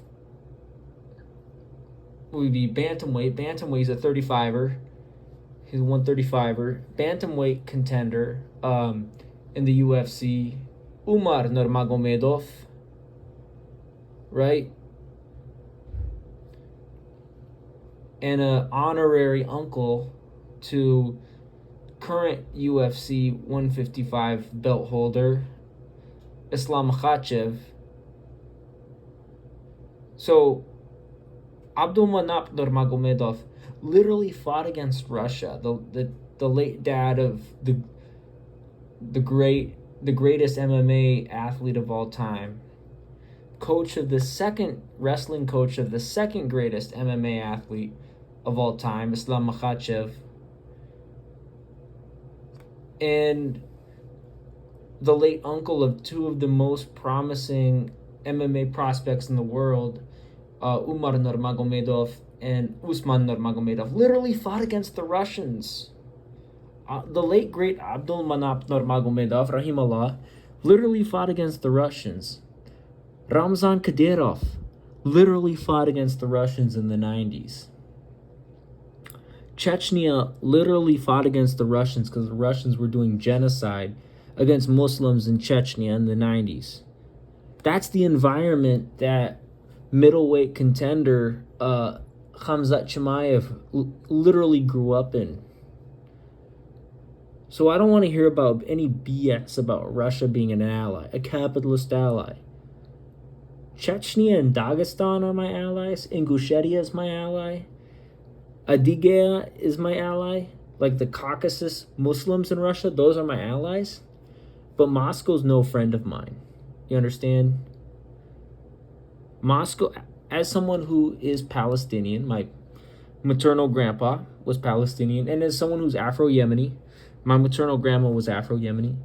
would be bantamweight. Bantamweight's a 35er. He's a 135er. Bantamweight contender in the UFC. Umar Nurmagomedov. Right? And an honorary uncle to current UFC 155 belt holder Islam Makhachev. So Abdulmanap Nurmagomedov literally fought against Russia, the late dad of the greatest MMA athlete of all time, wrestling coach of the second greatest MMA athlete of all time, Islam Makhachev, and the late uncle of two of the most promising MMA prospects in the world, Umar Nurmagomedov and Usman Nurmagomedov, literally fought against the Russians. The late great Abdulmanap Nurmagomedov, Rahimullah, literally fought against the Russians. Ramzan Kadyrov literally fought against the Russians in the 90s. Chechnya literally fought against the Russians because the Russians were doing genocide against Muslims in Chechnya in the 90s. That's the environment that middleweight contender Khamzat Chimaev literally grew up in. So I don't want to hear about any BS about Russia being an ally, a capitalist ally. Chechnya and Dagestan are my allies. Ingushetia is my ally. Adygea is my ally. Like the Caucasus Muslims in Russia, those are my allies. But Moscow's no friend of mine. You understand? Moscow, as someone who is Palestinian, my maternal grandpa was Palestinian, and as someone who's Afro-Yemeni, my maternal grandma was Afro-Yemeni,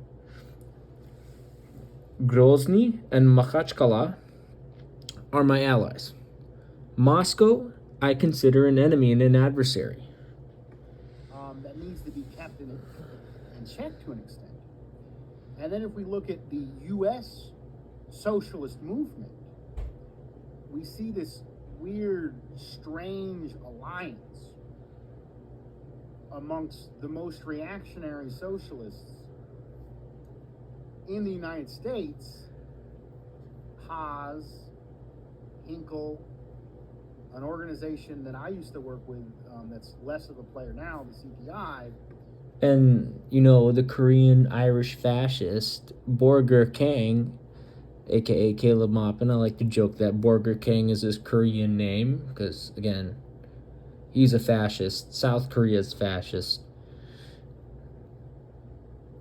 Grozny and Makhachkala are my allies. Moscow, I consider an enemy and an adversary. That needs to be kept in check to an extent. And then if we look at the U.S. socialist movement, we see this weird, strange alliance amongst the most reactionary socialists in the United States, Haas, Hinkle, an organization that I used to work with that's less of a player now, the CPI. And, you know, the Korean Irish fascist, Borger Kang, a.k.a. Caleb Maupin. I like to joke that Borger Kang is his Korean name because, again, he's a fascist. South Korea's fascist.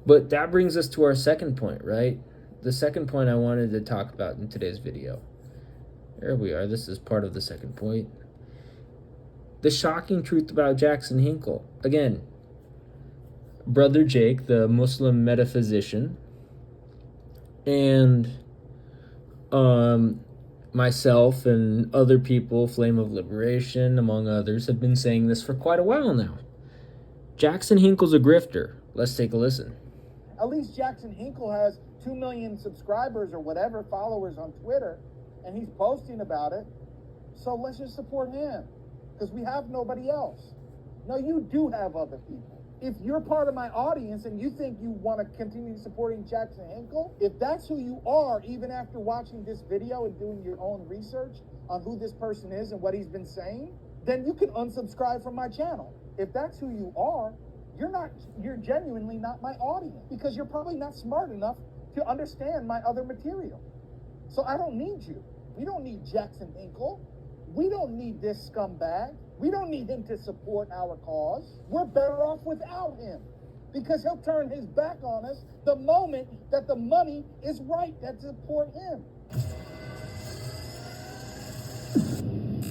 But that brings us to our second point, right? The second point I wanted to talk about in today's video. There we are. This is part of the second point. The shocking truth about Jackson Hinkle. Again, Brother Jake, the Muslim metaphysician, and myself and other people, Flame of Liberation, among others, have been saying this for quite a while now. Jackson Hinkle's a grifter. Let's take a listen. At least Jackson Hinkle has 2 million subscribers or whatever, followers on Twitter, and he's posting about it. So let's just support him, because we have nobody else. No, you do have other people. If you're part of my audience and you think you want to continue supporting Jackson Hinkle, if that's who you are, even after watching this video and doing your own research on who this person is and what he's been saying, then you can unsubscribe from my channel. If that's who you are, you're genuinely not my audience, because you're probably not smart enough to understand my other material. So I don't need you. We don't need Jackson Hinkle. We don't need this scumbag. We don't need him to support our cause. We're better off without him, because he'll turn his back on us the moment that the money is right to support him.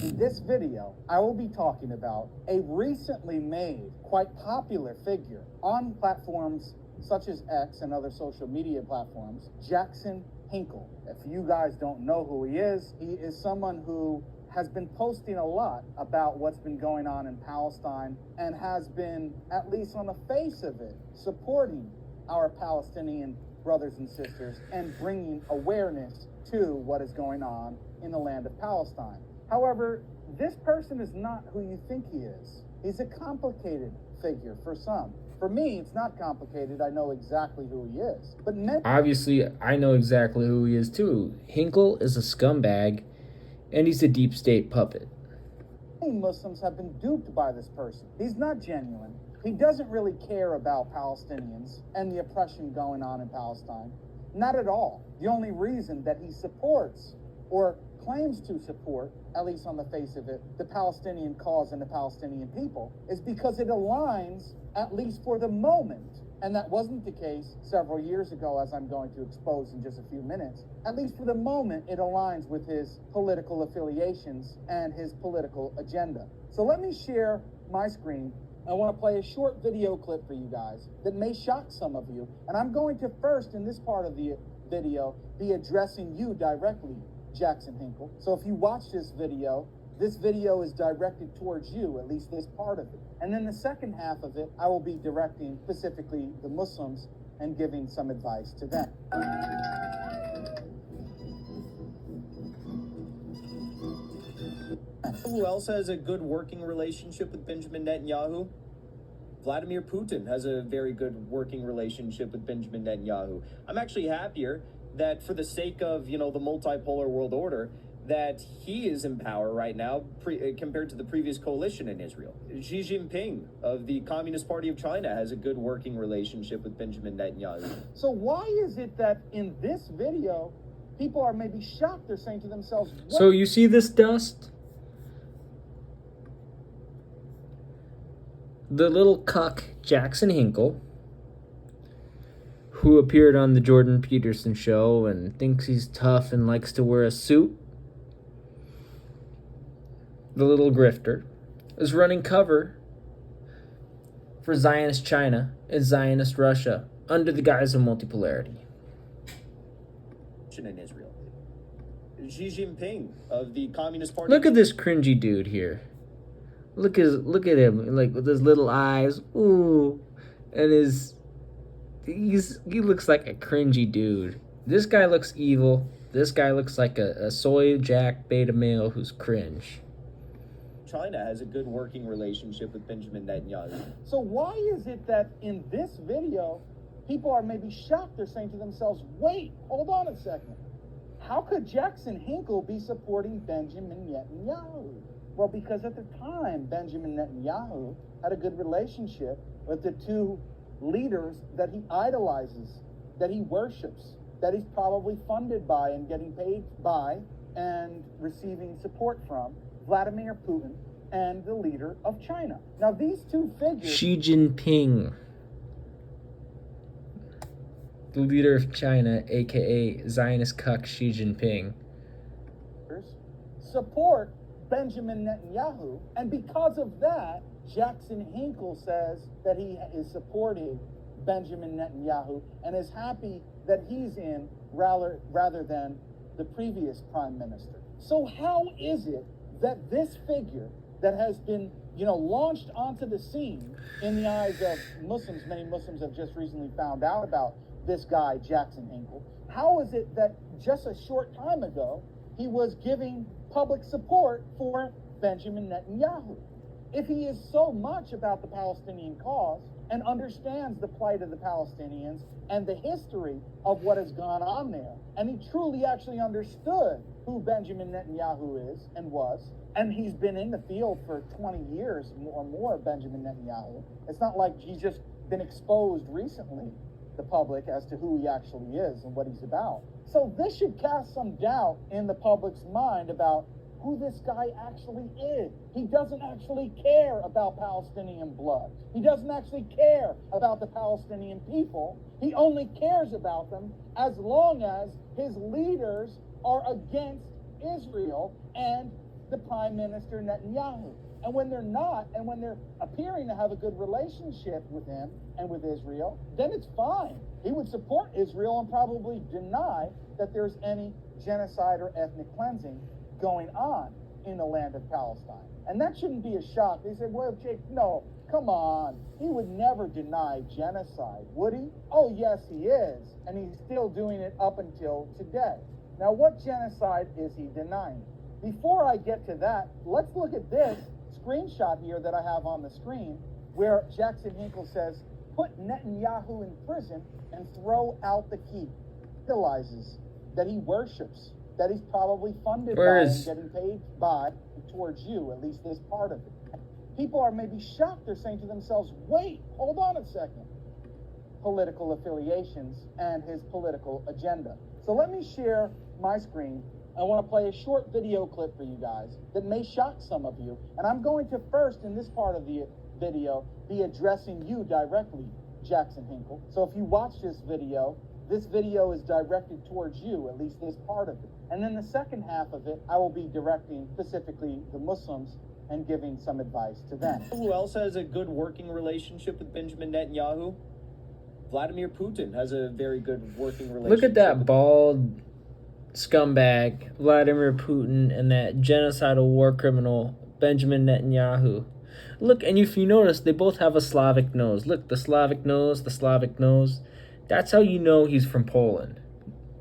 In this video, I will be talking about a recently made, quite popular figure on platforms such as X and other social media platforms, Jackson Hinkle. If you guys don't know who he is someone who has been posting a lot about what's been going on in Palestine and has been, at least on the face of it, supporting our Palestinian brothers and sisters and bringing awareness to what is going on in the land of Palestine. However, this person is not who you think he is. He's a complicated figure for some. For me, it's not complicated. I know exactly who he is. But obviously, I know exactly who he is too. Hinkle is a scumbag, and he's a deep state puppet. Muslims have been duped by this person. He's not genuine. He doesn't really care about Palestinians and the oppression going on in Palestine. Not at all. The only reason that he supports or claims to support, at least on the face of it, the Palestinian cause and the Palestinian people is because it aligns, at least for the moment, and that wasn't the case several years ago, as I'm going to expose in just a few minutes. At least for the moment, it aligns with his political affiliations and his political agenda. So let me share my screen. I want to play a short video clip for you guys that may shock some of you. And I'm going to first, in this part of the video, be addressing you directly, Jackson Hinkle. So if you watch this video is directed towards you, at least this part of it. And then the second half of it, I will be directing specifically the Muslims and giving some advice to them. Who else has a good working relationship with Benjamin Netanyahu? Vladimir Putin has a very good working relationship with Benjamin Netanyahu. I'm actually happier that, for the sake of, the multipolar world order, that he is in power right now compared to the previous coalition in Israel. Xi Jinping of the Communist Party of China has a good working relationship with Benjamin Netanyahu. So why is it that in this video, people are maybe shocked? They're saying to themselves, what? So you see this dust? The little cuck Jackson Hinkle, who appeared on the Jordan Peterson show and thinks he's tough and likes to wear a suit, the little grifter, is running cover for Zionist China and Zionist Russia under the guise of multipolarity. In Israel. Xi Jinping of the Communist Party. Look at this cringy dude here. Look at him, like with his little eyes. Ooh. And he looks like a cringy dude. This guy looks evil. This guy looks like a soy jack beta male who's cringe. China has a good working relationship with Benjamin Netanyahu. So why is it that in this video, people are maybe shocked? They're saying to themselves, wait, hold on a second. How could Jackson Hinkle be supporting Benjamin Netanyahu? Well, because at the time, Benjamin Netanyahu had a good relationship with the two leaders that he idolizes, that he worships, that he's probably funded by and getting paid by and receiving support from, Vladimir Putin and the leader of China. Now, these two figures... Xi Jinping. the leader of China, aka Zionist cuck Xi Jinping, support Benjamin Netanyahu, and because of that, Jackson Hinkle says that he is supporting Benjamin Netanyahu and is happy that he's in rather than the previous prime minister. So how is it that this figure that has been, launched onto the scene in the eyes of Muslims, many Muslims have just recently found out about this guy, Jackson Hinkle, how is it that just a short time ago, he was giving public support for Benjamin Netanyahu? If he is so much about the Palestinian cause and understands the plight of the Palestinians and the history of what has gone on there, and he truly actually understood who Benjamin Netanyahu is and was, and he's been in the field for 20 years or more, Benjamin Netanyahu. It's not like he's just been exposed recently, the public, as to who he actually is and what he's about. So this should cast some doubt in the public's mind about who this guy actually is. He doesn't actually care about Palestinian blood. He doesn't actually care about the Palestinian people. He only cares about them as long as his leaders are against Israel and the Prime Minister Netanyahu. And when they're not, and when they're appearing to have a good relationship with him and with Israel, then it's fine. He would support Israel and probably deny that there's any genocide or ethnic cleansing going on in the land of Palestine. And that shouldn't be a shock. They said, well, Jake, no, come on. He would never deny genocide, would he? Oh, yes, he is. And he's still doing it up until today. Now, what genocide is he denying? Before I get to that, let's look at this screenshot here that I have on the screen where Jackson Hinkle says, put Netanyahu in prison and throw out the key. Realizes that he worships, that he's probably funded by and getting paid by towards you, at least this part of it. People are maybe shocked. They're saying to themselves, wait, hold on a second. Political affiliations and his political agenda. So let me share my screen. I want to play a short video clip for you guys that may shock some of you. And I'm going to first, in this part of the video, be addressing you directly, Jackson Hinkle. So if you watch this video is directed towards you, at least this part of it. And then the second half of it, I will be directing specifically the Muslims and giving some advice to them. Who else has a good working relationship with Benjamin Netanyahu? Vladimir Putin has a very good working relationship. Look at that bald scumbag, Vladimir Putin, and that genocidal war criminal, Benjamin Netanyahu. Look, and if you notice, they both have a Slavic nose. Look, the Slavic nose, the Slavic nose. That's how you know he's from Poland.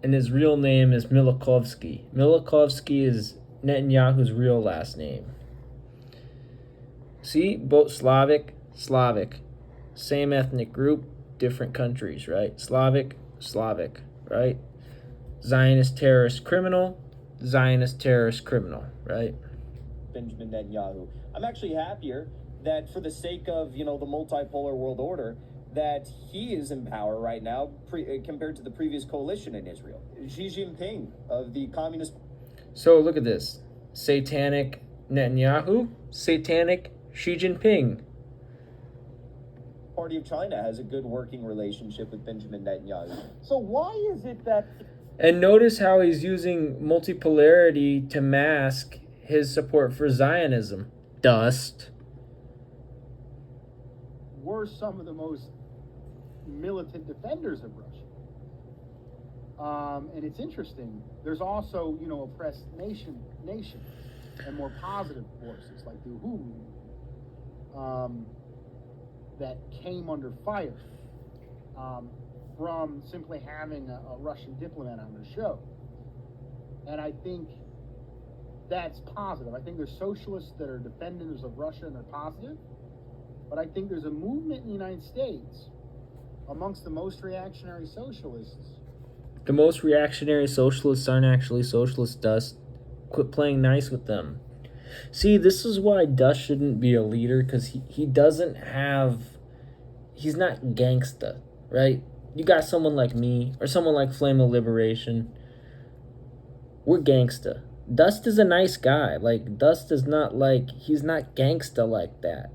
And his real name is Milakovsky. Milakovsky is Netanyahu's real last name. See, both Slavic. Same ethnic group, different countries, right? Slavic, right? Zionist terrorist criminal, right? Benjamin Netanyahu. I'm actually happier that for the sake of, the multipolar world order, that he is in power right now compared to the previous coalition in Israel. Xi Jinping of the Communist... So look at this. Satanic Netanyahu, satanic Xi Jinping. Party of China has a good working relationship with Benjamin Netanyahu. So why is it that... And notice how he's using multipolarity to mask his support for Zionism. Dust. Were some of the most militant defenders of Russia. And it's interesting. There's also, oppressed nations and more positive forces like the Uhuru that came under fire from simply having a Russian diplomat on their show. And I think that's positive. I think there's socialists that are defenders of Russia and they're positive. But I think there's a movement in the United States amongst the most reactionary socialists. The most reactionary socialists aren't actually socialists, Dust. Quit playing nice with them. See, this is why Dust shouldn't be a leader, because he doesn't have... He's not gangsta, right? You got someone like me, or someone like Flame of Liberation. We're gangsta. Dust is a nice guy. Dust is not he's not gangsta like that.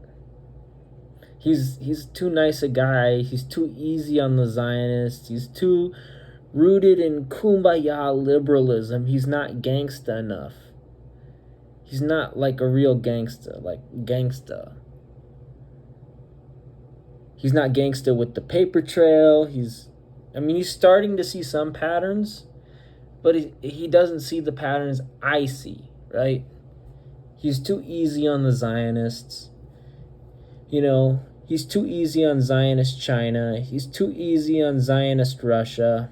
He's too nice a guy. He's too easy on the Zionists. He's too rooted in kumbaya liberalism. He's not gangsta enough. He's not like a real gangsta, like gangsta. He's not gangsta with the paper trail. He's starting to see some patterns, but he doesn't see the patterns I see, right? He's too easy on the Zionists. He's too easy on Zionist China. He's too easy on Zionist Russia.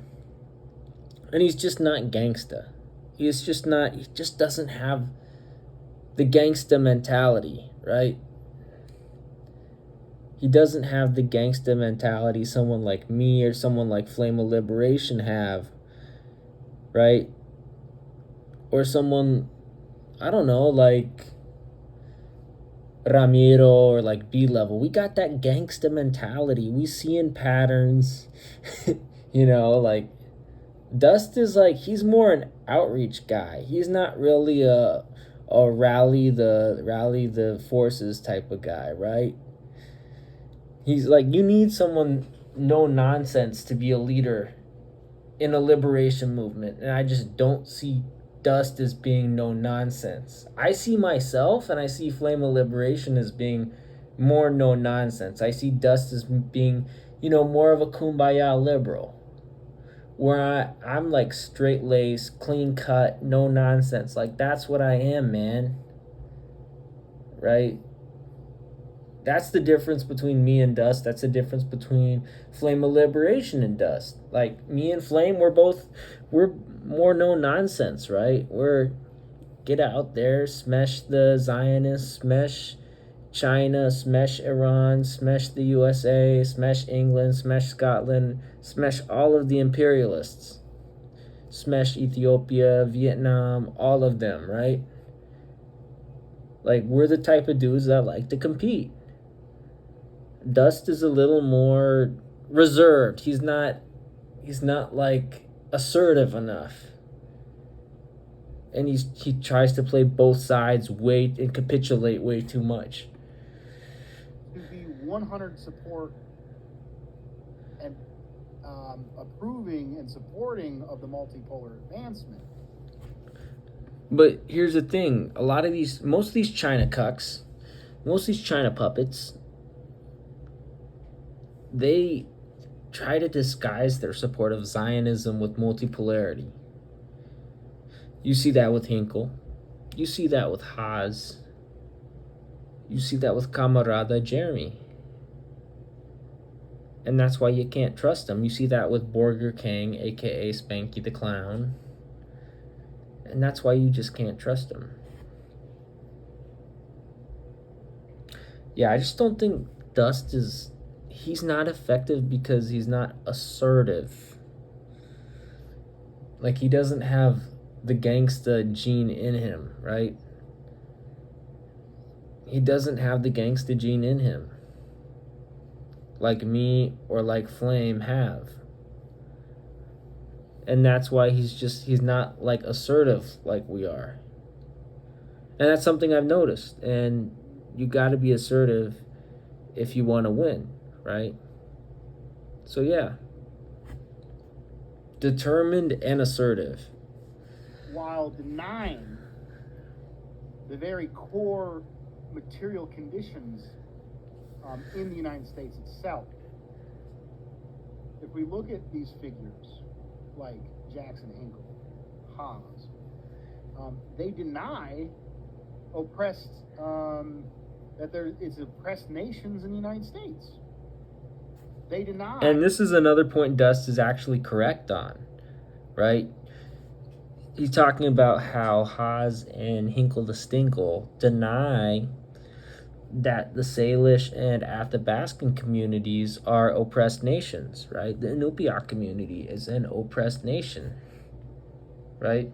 And he's just not gangsta. He just doesn't have the gangsta mentality, right? He doesn't have the gangsta mentality someone like me or someone like Flame of Liberation have, right? Or someone, I don't know, like Ramiro or like B-Level. We got that gangsta mentality. We see in patterns, like Dust is like, he's more an outreach guy. He's not really a rally the forces type of guy, right? He's like, you need someone no nonsense to be a leader in a liberation movement, and I just don't see Dust as being no nonsense. I see myself and I see Flame of Liberation as being more no nonsense. I see Dust as being, more of a kumbaya liberal, where I'm like straight laced, clean cut, no nonsense. Like, that's what I am, man. Right? That's the difference between me and Dust. That's the difference between Flame of Liberation and Dust. Like, me and Flame, we're more no nonsense, right? We're get out there, smash the Zionists, smash China, smash Iran, smash the USA, smash England, smash Scotland, smash all of the imperialists, smash Ethiopia, Vietnam, all of them, right? Like, we're the type of dudes that like to compete. Dust is a little more reserved. He's not like assertive enough. And he tries to play both sides and capitulate way too much. To be 100 support and approving and supporting of the multipolar advancement. But here's the thing: most of these China cucks, most of these China puppets, they try to disguise their support of Zionism with multipolarity. You see that with Hinkle. You see that with Haas. You see that with Camarada Jeremy. And that's why you can't trust him. You see that with Borger King, a.k.a. Spanky the Clown. And that's why you just can't trust him. Yeah, I just don't think Dust is... He's not effective because he's not assertive. Like, he doesn't have the gangsta gene in him, right? He doesn't have the gangsta gene in him, like me or like Flame have. And that's why he's not like assertive like we are. And that's something I've noticed. And you got to be assertive if you want to win, right? So yeah, determined and assertive. While denying the very core material conditions in the United States itself. If we look at these figures like Jackson Hinkle, Haas, they deny that it's oppressed nations in the United States. They deny. And this is another point Dust is actually correct on, right? He's talking about how Haas and Hinkle the Stinkle deny that the Salish and Athabascan communities are oppressed nations, right? The Inupiaq community is an oppressed nation, right?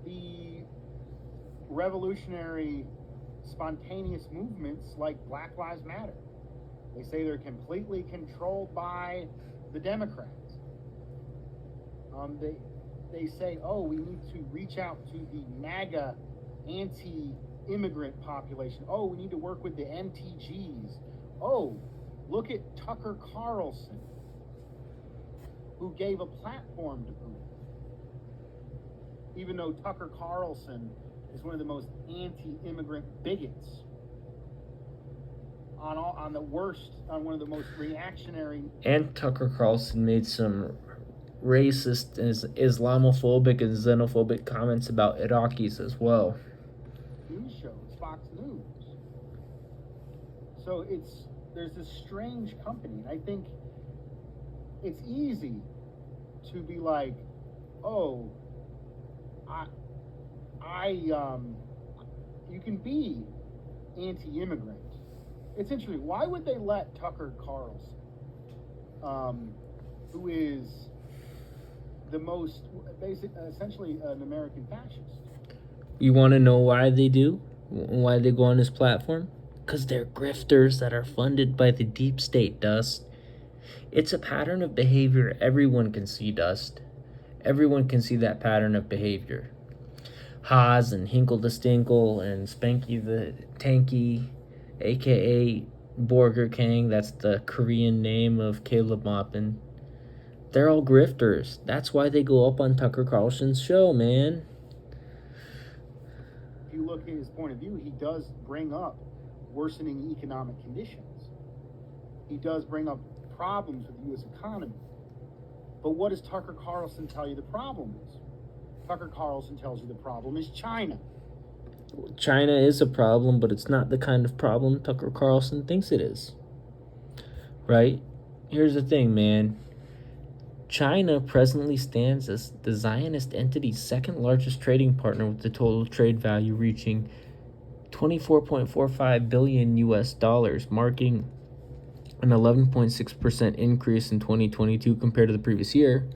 The revolutionary, spontaneous movements like Black Lives Matter. They say they're completely controlled by the Democrats. They say, oh, we need to reach out to the MAGA immigrant population. Oh, we need to work with the MTGs. Oh, look at Tucker Carlson, who gave a platform to Putin. Even though Tucker Carlson is one of the most anti-immigrant bigots, on the worst, on one of the most reactionary. And Tucker Carlson made some racist, Islamophobic, and xenophobic comments about Iraqis as well. News shows, Fox News. So there's this strange company, and I think it's easy to be like, oh, you can be anti-immigrant. It's interesting. Why would they let Tucker Carlson, who is the most essentially an American fascist? You want to know why they do? Why they go on this platform? Because they're grifters that are funded by the deep state, Dust. It's a pattern of behavior everyone can see, Dust. Everyone can see that pattern of behavior. Haas and Hinkle the Stinkle and Spanky the Tanky, a.k.a. Borger Kang, that's the Korean name of Caleb Maupin. They're all grifters. That's why they go up on Tucker Carlson's show, man. If you look at his point of view, he does bring up worsening economic conditions. He does bring up problems with the U.S. economy. But what does Tucker Carlson tell you the problem is? Tucker Carlson tells you the problem is China. China is a problem, but it's not the kind of problem Tucker Carlson thinks it is. Right? Here's the thing, man. China presently stands as the Zionist entity's second largest trading partner, with the total trade value reaching $24.45 billion US dollars, marking an 11.6% increase in 2022 compared to the previous year.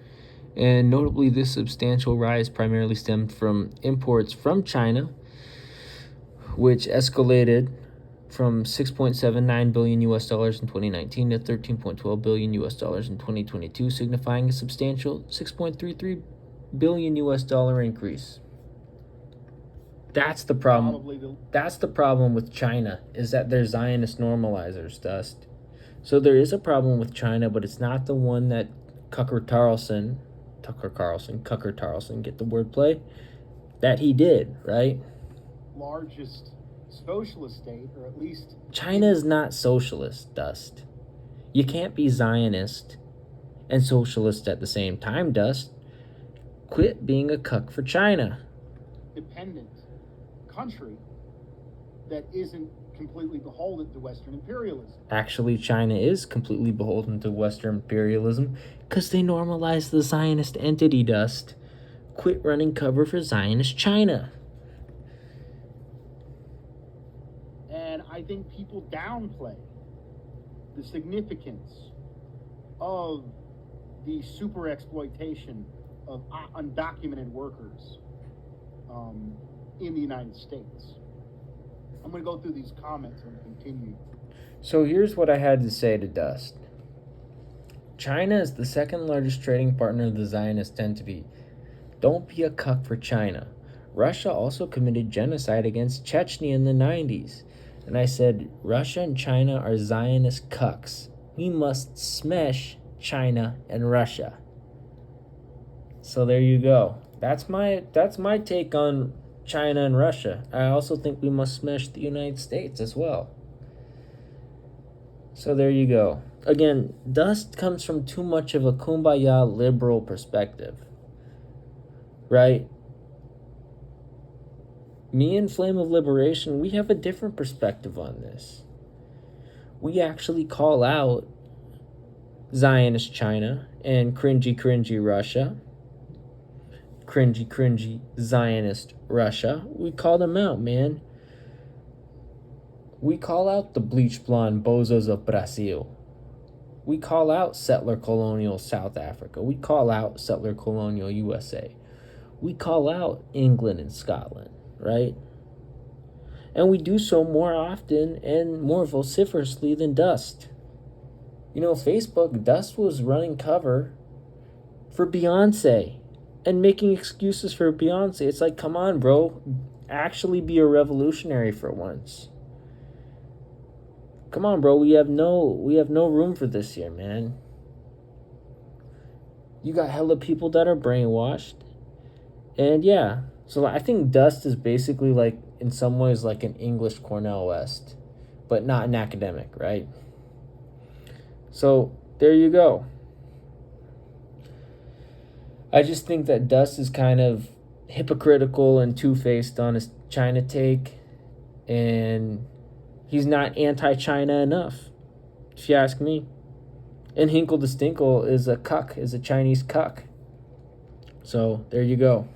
And notably, this substantial rise primarily stemmed from imports from China, which escalated from $6.79 billion US dollars in 2019 to $13.12 billion US dollars in 2022, signifying a substantial $6.33 billion US dollar increase. That's the problem. That's the problem with China, is that they're Zionist normalizers, Dust. So there is a problem with China, but it's not the one that Tucker Carlson, get the wordplay, that he did, right? Largest socialist state, or at least... China is not socialist, Dust. You can't be Zionist and socialist at the same time, Dust. Quit being a cuck for China. Dependent country that isn't completely beholden to Western imperialism. Actually, China is completely beholden to Western imperialism because they normalized the Zionist entity, Dust. Quit running cover for Zionist China. And I think people downplay the significance of the super exploitation of undocumented workers in the United States. I'm going to go through these comments and continue. So here's what I had to say to Dust. China is the second largest trading partner of the Zionist entity. Don't be a cuck for China. Russia also committed genocide against Chechnya in the 90s. And I said, Russia and China are Zionist cucks. We must smash China and Russia. So there you go. That's my take on China and Russia. I also think we must smash the United States as well. So there you go. Again, Dust comes from too much of a kumbaya liberal perspective. Right? Me and Flame of Liberation, we have a different perspective on this. We actually call out Zionist China and cringy Russia. Cringy Zionist Russia. We call them out, man. We call out the bleach blonde bozos of Brazil. We call out settler colonial South Africa. We call out settler colonial USA. We call out England and Scotland, right? And we do so more often and more vociferously than Dust. You know, Facebook, Dust was running cover for Beyonce and making excuses for Beyonce. It's like, come on, bro. actually be a revolutionary for once. Come on, bro. We have no room for this here, man. You got hella people that are brainwashed. And yeah, so I think Dust is basically like, in some ways, like an English Cornel West, but not an academic, right? So there you go. I just think that Dust is kind of hypocritical and two-faced on his China take, and he's not anti-China enough, if you ask me. And Hinkle the Stinkle is a cuck, is a Chinese cuck. So there you go.